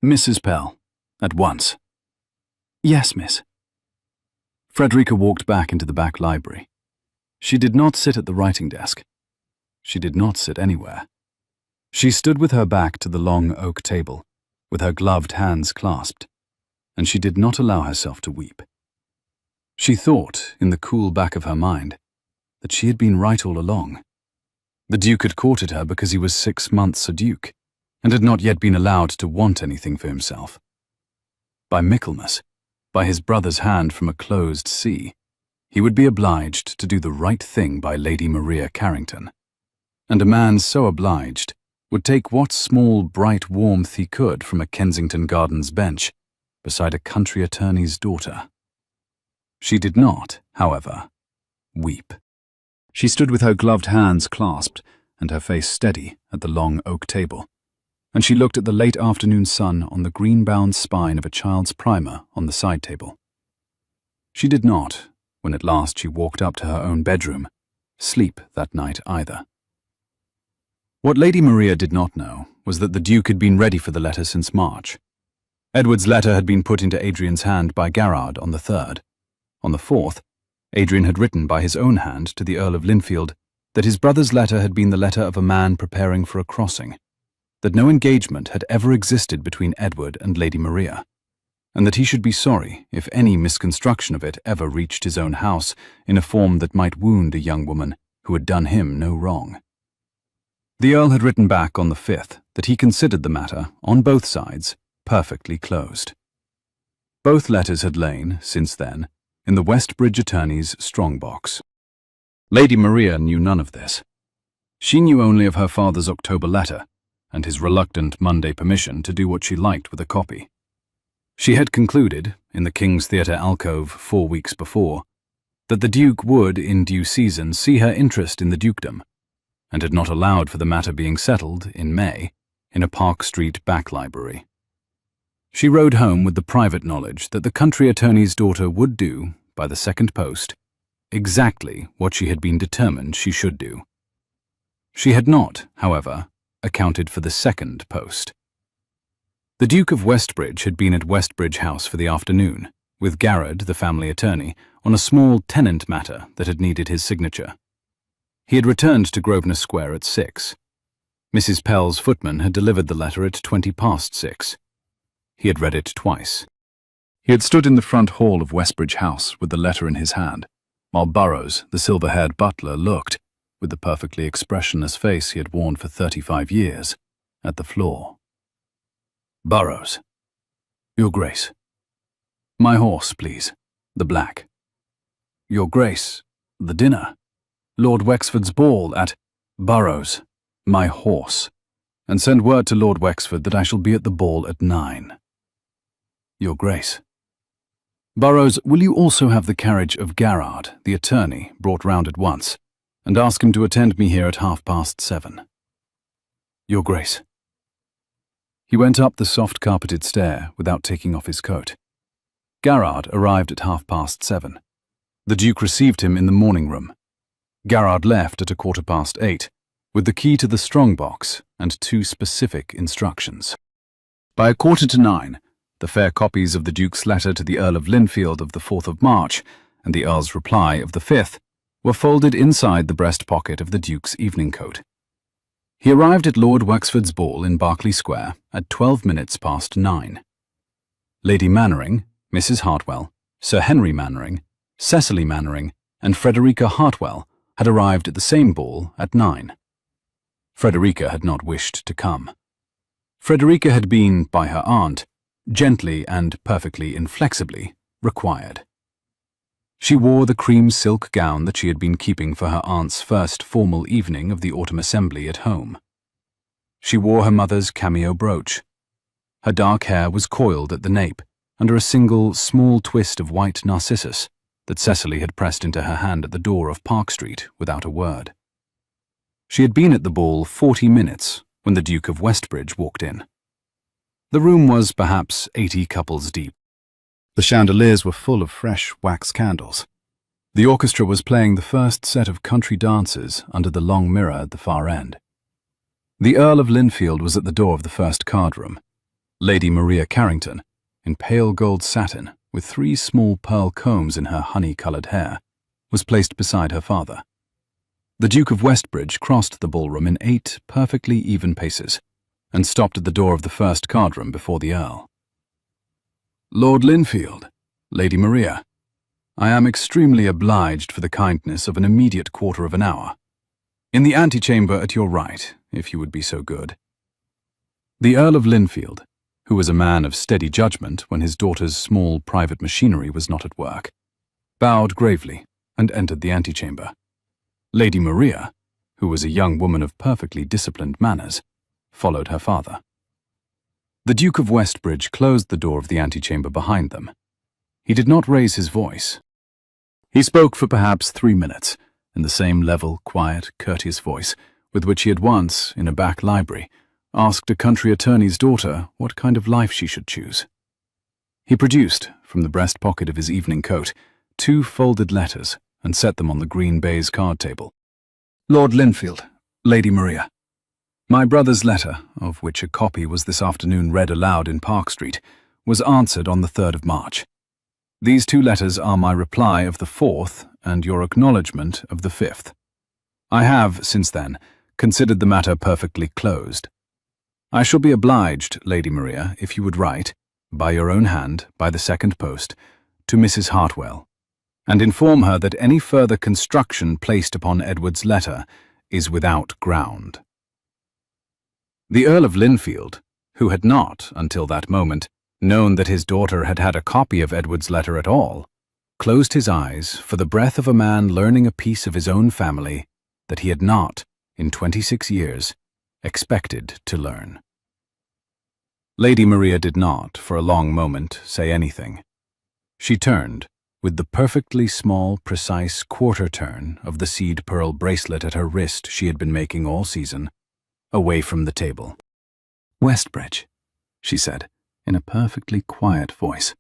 Mrs. Pell, at once. Yes, miss. Frederica walked back into the back library. She did not sit at the writing desk. She did not sit anywhere. She stood with her back to the long oak table, with her gloved hands clasped, and she did not allow herself to weep. She thought, in the cool back of her mind, that she had been right all along. The Duke had courted her because he was 6 months a duke, and had not yet been allowed to want anything for himself. By Michaelmas, by his brother's hand from a closed sea, he would be obliged to do the right thing by Lady Maria Carrington. And a man so obliged would take what small bright warmth he could from a Kensington Gardens bench beside a country attorney's daughter. She did not, however, weep. She stood with her gloved hands clasped and her face steady at the long oak table, and she looked at the late afternoon sun on the green-bound spine of a child's primer on the side table. She did not, when at last she walked up to her own bedroom, sleep that night either. What Lady Maria did not know was that the Duke had been ready for the letter since March. Edward's letter had been put into Adrian's hand by Garrard on the 3rd. On the 4th, Adrian had written by his own hand to the Earl of Linfield that his brother's letter had been the letter of a man preparing for a crossing, that no engagement had ever existed between Edward and Lady Maria, and that he should be sorry if any misconstruction of it ever reached his own house in a form that might wound a young woman who had done him no wrong. The Earl had written back on the 5th that he considered the matter, on both sides, perfectly closed. Both letters had lain, since then, in the Westbridge attorney's strong-box. Lady Maria knew none of this. She knew only of her father's October letter, and his reluctant Monday permission to do what she liked with a copy. She had concluded, in the King's Theatre alcove 4 weeks before, that the Duke would, in due season, see her interest in the dukedom, and had not allowed for the matter being settled, in May, in a Park Street back library. She rode home with the private knowledge that the country attorney's daughter would do, by the second post, exactly what she had been determined she should do. She had not, however, accounted for the second post. The Duke of Westbridge had been at Westbridge House for the afternoon, with Garrard, the family attorney, on a small tenant matter that had needed his signature. He had returned to Grosvenor Square at 6. Mrs. Pell's footman had delivered the letter at 6:20. He had read it twice. He had stood in the front hall of Westbridge House with the letter in his hand, while Burrows, the silver-haired butler, looked, with the perfectly expressionless face he had worn for 35 years, at the floor. "Burrows. Your Grace. My horse, please. The black. Your Grace. The dinner. Lord Wexford's ball at Burrows. My horse. And send word to Lord Wexford that I shall be at the ball at 9. Your Grace. Burrows, will you also have the carriage of Garrard, the attorney, brought round at once, and ask him to attend me here at 7:30. Your Grace." He went up the soft carpeted stair without taking off his coat. Garrard arrived at 7:30. The Duke received him in the morning room. Garrard left at 8:15, with the key to the strong box and 2 specific instructions. By 9:15, the fair copies of the Duke's letter to the Earl of Linfield of the 4th of March and the Earl's reply of the 5th were folded inside the breast pocket of the Duke's evening coat. He arrived at Lord Wexford's ball in Berkeley Square at 9:12. Lady Mannering, Mrs. Hartwell, Sir Henry Mannering, Cecily Mannering, and Frederica Hartwell had arrived at the same ball at 9. Frederica had not wished to come. Frederica had been, by her aunt, gently and perfectly inflexibly required. She wore the cream silk gown that she had been keeping for her aunt's first formal evening of the autumn assembly at home. She wore her mother's cameo brooch. Her dark hair was coiled at the nape, under a single small twist of white narcissus that Cecily had pressed into her hand at the door of Park Street without a word. She had been at the ball 40 minutes when the Duke of Westbridge walked in. The room was perhaps 80 couples deep. The chandeliers were full of fresh wax candles. The orchestra was playing the first set of country dances under the long mirror at the far end. The Earl of Linfield was at the door of the first card room. Lady Maria Carrington, in pale gold satin, with 3 small pearl combs in her honey-coloured hair, was placed beside her father. The Duke of Westbridge crossed the ballroom in 8 perfectly even paces, and stopped at the door of the first card room before the Earl. "Lord Linfield, Lady Maria, I am extremely obliged for the kindness of an immediate quarter of an hour. In the antechamber at your right, if you would be so good." The Earl of Linfield, who was a man of steady judgment when his daughter's small private machinery was not at work, bowed gravely and entered the antechamber. Lady Maria, who was a young woman of perfectly disciplined manners, followed her father. The Duke of Westbridge closed the door of the antechamber behind them. He did not raise his voice. He spoke for perhaps 3 minutes, in the same level, quiet, courteous voice with which he had once, in a back library, asked a country attorney's daughter what kind of life she should choose. He produced, from the breast pocket of his evening coat, 2 folded letters and set them on the green baize card table. "Lord Linfield, Lady Maria. My brother's letter, of which a copy was this afternoon read aloud in Park Street, was answered on the 3rd of March. These 2 letters are my reply of the 4th and your acknowledgement of the 5th. I have, since then, considered the matter perfectly closed. I shall be obliged, Lady Maria, if you would write, by your own hand, by the second post, to Mrs. Hartwell, and inform her that any further construction placed upon Edward's letter is without ground." The Earl of Linfield, who had not, until that moment, known that his daughter had had a copy of Edward's letter at all, closed his eyes for the breath of a man learning a piece of his own family that he had not, in 26 years, expected to learn. Lady Maria did not, for a long moment, say anything. She turned, with the perfectly small, precise quarter turn of the seed pearl bracelet at her wrist she had been making all season, away from the table. "Westbridge," she said, in a perfectly quiet voice.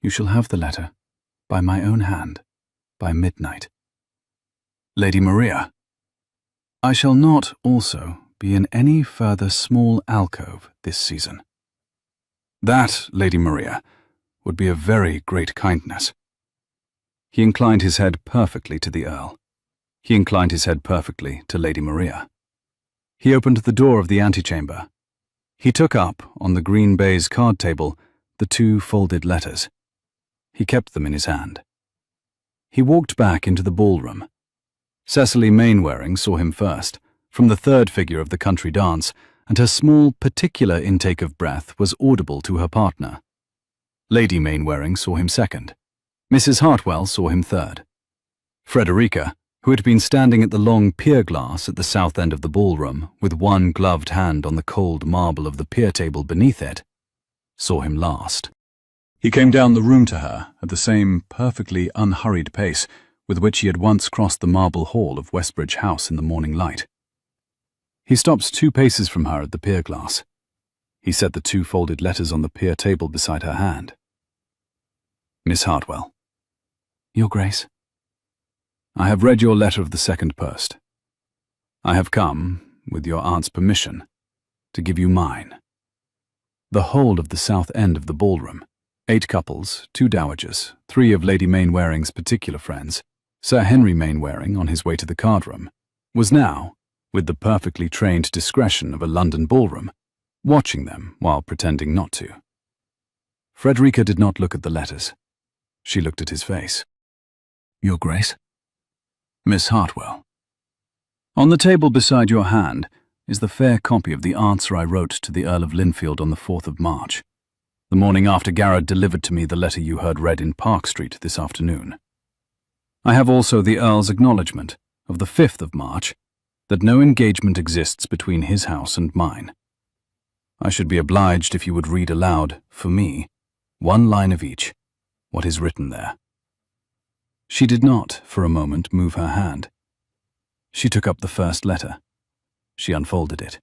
"You shall have the letter, by my own hand, by midnight." Lady Maria. "I shall not, also, be in any further small alcove this season." That, Lady Maria, would be a very great kindness. He inclined his head perfectly to the Earl. He inclined his head perfectly to Lady Maria. He opened the door of the antechamber. He took up, on the green baize card table, the 2 folded letters. He kept them in his hand. He walked back into the ballroom. Cecily Mainwaring saw him first, from the 3rd figure of the country dance, and her small, particular intake of breath was audible to her partner. Lady Mainwaring saw him second. Mrs. Hartwell saw him third. Frederica, who had been standing at the long pier glass at the south end of the ballroom, with one gloved hand on the cold marble of the pier table beneath it, saw him last. He came down the room to her at the same perfectly unhurried pace with which he had once crossed the marble hall of Westbridge House in the morning light. He stopped 2 paces from her at the pier glass. He set the 2 folded letters on the pier table beside her hand. "Miss Hartwell." "Your Grace." "I have read your letter of the 2nd post. I have come, with your aunt's permission, to give you mine." The whole of the south end of the ballroom, 8 couples, 2 dowagers, 3 of Lady Mainwaring's particular friends, Sir Henry Mainwaring on his way to the card-room, was now, with the perfectly trained discretion of a London ballroom, watching them while pretending not to. Frederica did not look at the letters. She looked at his face. "Your Grace." "Miss Hartwell. On the table beside your hand is the fair copy of the answer I wrote to the Earl of Linfield on the 4th of March, the morning after Garrard delivered to me the letter you heard read in Park Street this afternoon. I have also the Earl's acknowledgement of the 5th of March that no engagement exists between his house and mine. I should be obliged if you would read aloud, for me, 1 line of each, what is written there." She did not, for a moment, move her hand. She took up the first letter. She unfolded it.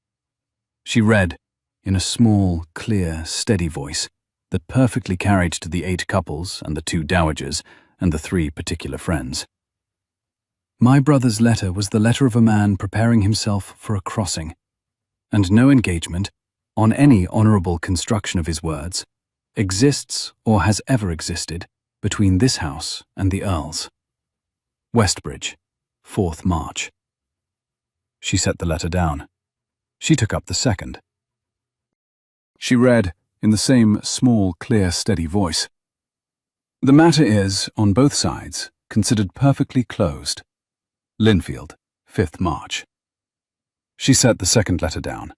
She read, in a small, clear, steady voice that perfectly carried to the 8 couples and the 2 dowagers and the 3 particular friends. "My brother's letter was the letter of a man preparing himself for a crossing, and no engagement, on any honourable construction of his words, exists or has ever existed between this house and the Earl's. Westbridge, 4th March." She set the letter down. She took up the second. She read, in the same small, clear, steady voice, "The matter is, on both sides, considered perfectly closed. Linfield, 5th March." She set the second letter down.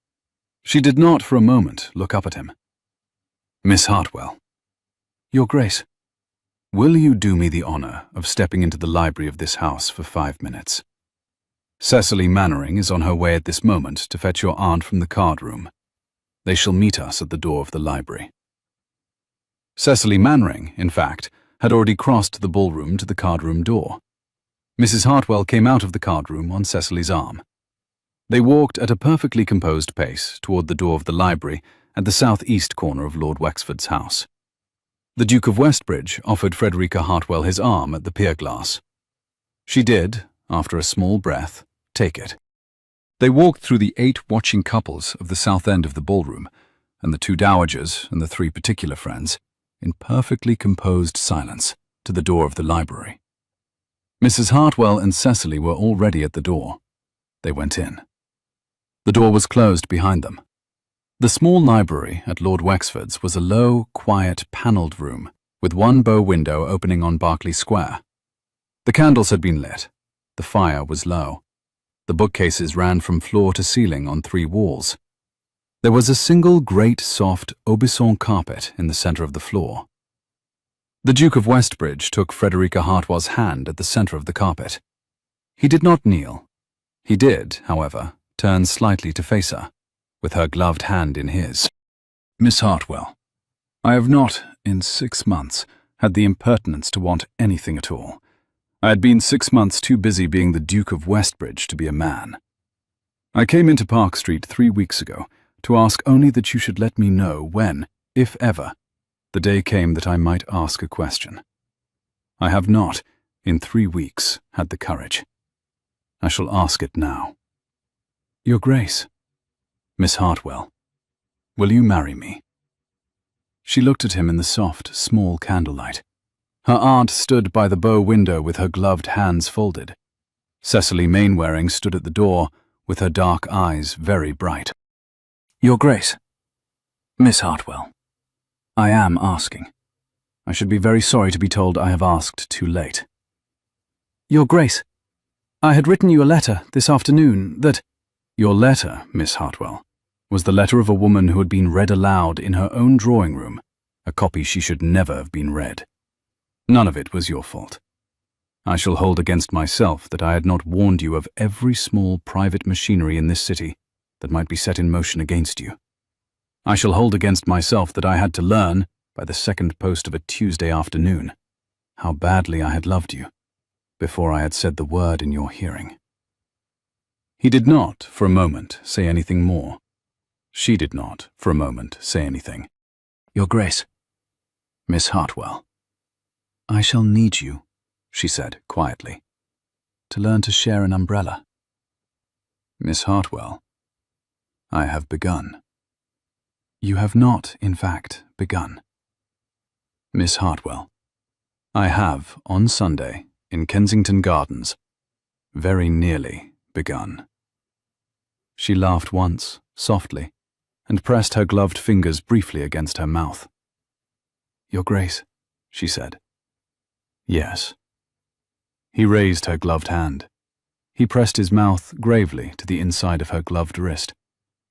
She did not for a moment look up at him. "Miss Hartwell." "Your Grace." "Will you do me the honour of stepping into the library of this house for 5 minutes? Cecily Mainwaring is on her way at this moment to fetch your aunt from the card-room. They shall meet us at the door of the library." Cecily Mainwaring, in fact, had already crossed the ballroom to the card-room door. Mrs. Hartwell came out of the card-room on Cecily's arm. They walked at a perfectly composed pace toward the door of the library at the southeast corner of Lord Wexford's house. The Duke of Westbridge offered Frederica Hartwell his arm at the pier glass. She did, after a small breath, take it. They walked through the 8 watching couples of the south end of the ballroom, and the 2 dowagers and the 3 particular friends, in perfectly composed silence, to the door of the library. Mrs. Hartwell and Cecily were already at the door. They went in. The door was closed behind them. The small library at Lord Wexford's was a low, quiet, panelled room, with 1 bow window opening on Berkeley Square. The candles had been lit. The fire was low. The bookcases ran from floor to ceiling on 3 walls. There was a single great soft Aubusson carpet in the centre of the floor. The Duke of Westbridge took Frederica Hartwell's hand at the centre of the carpet. He did not kneel. He did, however, turn slightly to face her, with her gloved hand in his. Miss Hartwell, I have not, in 6 months, had the impertinence to want anything at all. I had been 6 months too busy being the Duke of Westbridge to be a man. I came into Park Street 3 weeks ago to ask only that you should let me know when, if ever, the day came that I might ask a question. I have not, in 3 weeks, had the courage. I shall ask it now. Your Grace, Miss Hartwell, will you marry me? She looked at him in the soft, small candlelight. Her aunt stood by the bow window with her gloved hands folded. Cecily Mainwaring stood at the door with her dark eyes very bright. Your Grace, Miss Hartwell, I am asking. I should be very sorry to be told I have asked too late. Your Grace, I had written you a letter this afternoon that— Your letter, Miss Hartwell, was the letter of a woman who had been read aloud in her own drawing room, a copy she should never have been read. None of it was your fault. I shall hold against myself that I had not warned you of every small private machinery in this city that might be set in motion against you. I shall hold against myself that I had to learn, by the second post of a Tuesday afternoon, how badly I had loved you, before I had said the word in your hearing. He did not, for a moment, say anything more. She did not, for a moment, say anything. Your Grace, Miss Hartwell, I shall need you, she said quietly, to learn to share an umbrella. Miss Hartwell, I have begun. You have not, in fact, begun. Miss Hartwell, I have, on Sunday, in Kensington Gardens, very nearly begun. She laughed once, softly, and pressed her gloved fingers briefly against her mouth. Your Grace, she said. Yes. He raised her gloved hand. He pressed his mouth gravely to the inside of her gloved wrist,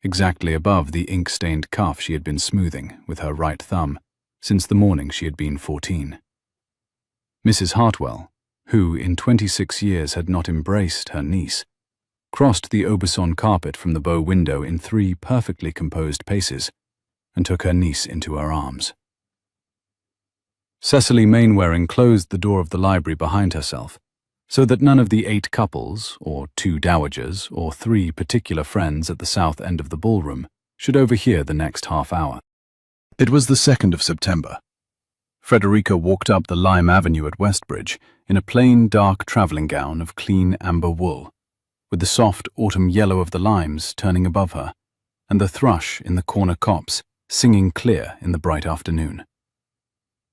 exactly above the ink-stained cuff she had been smoothing with her right thumb since the morning she had been 14. Mrs. Hartwell, who in 26 years had not embraced her niece, crossed the Aubusson carpet from the bow window in 3 perfectly composed paces and took her niece into her arms. Cecily Mainwaring closed the door of the library behind herself, so that none of the 8 couples, or 2 dowagers, or 3 particular friends at the south end of the ballroom should overhear the next half hour. It was the 2nd of September. Frederica walked up the Lime Avenue at Westbridge in a plain, dark travelling gown of clean amber wool, with the soft autumn yellow of the limes turning above her, and the thrush in the corner copse singing clear in the bright afternoon.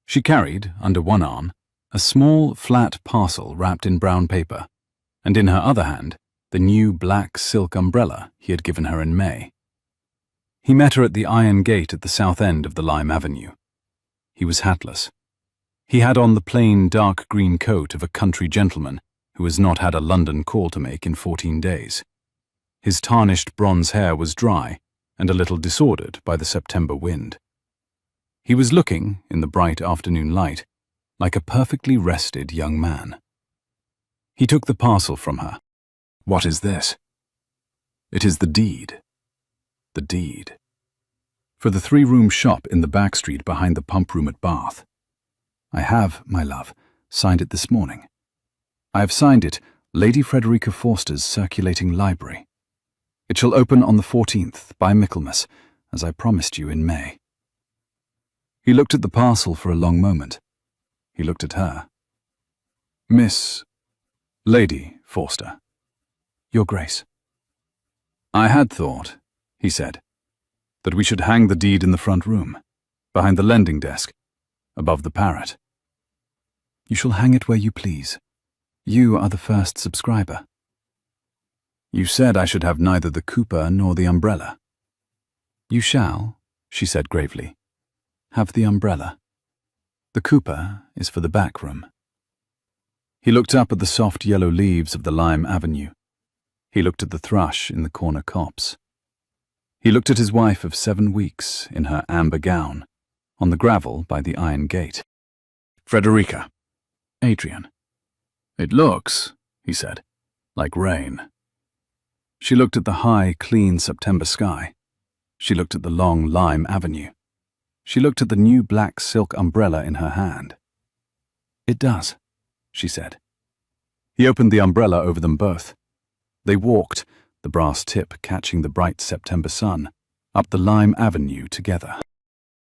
She carried, under one arm, a small, flat parcel wrapped in brown paper, and in her other hand, the new black silk umbrella he had given her in May. He met her at the iron gate at the south end of the Lime Avenue. He was hatless. He had on the plain, dark green coat of a country gentleman who has not had a London call to make in 14 days. His tarnished bronze hair was dry and a little disordered by the September wind. He was looking, in the bright afternoon light, like a perfectly rested young man. He took the parcel from her. What is this? It is the deed. The deed. For the 3-room shop in the back street behind the pump room at Bath. I have, my love, signed it this morning. I have signed it Lady Frederica Forster's circulating library. It shall open on the 14th by Michaelmas, as I promised you in May. He looked at the parcel for a long moment. He looked at her. Miss Lady Forster. Your Grace. I had thought, he said, that we should hang the deed in the front room, behind the lending desk, above the parrot. You shall hang it where you please. You are the first subscriber. You said I should have neither the Cooper nor the umbrella. You shall, she said gravely, have the umbrella. The Cooper is for the back room. He looked up at the soft yellow leaves of the Lime Avenue. He looked at the thrush in the corner copse. He looked at his wife of 7 weeks in her amber gown, on the gravel by the iron gate. Frederica. Adrian. It looks, he said, like rain. She looked at the high, clean September sky. She looked at the long Lime Avenue, She looked at the new black silk umbrella in her hand. "It does," she said. He opened the umbrella over them both. They walked, the brass tip catching the bright September sun, up the lime avenue together.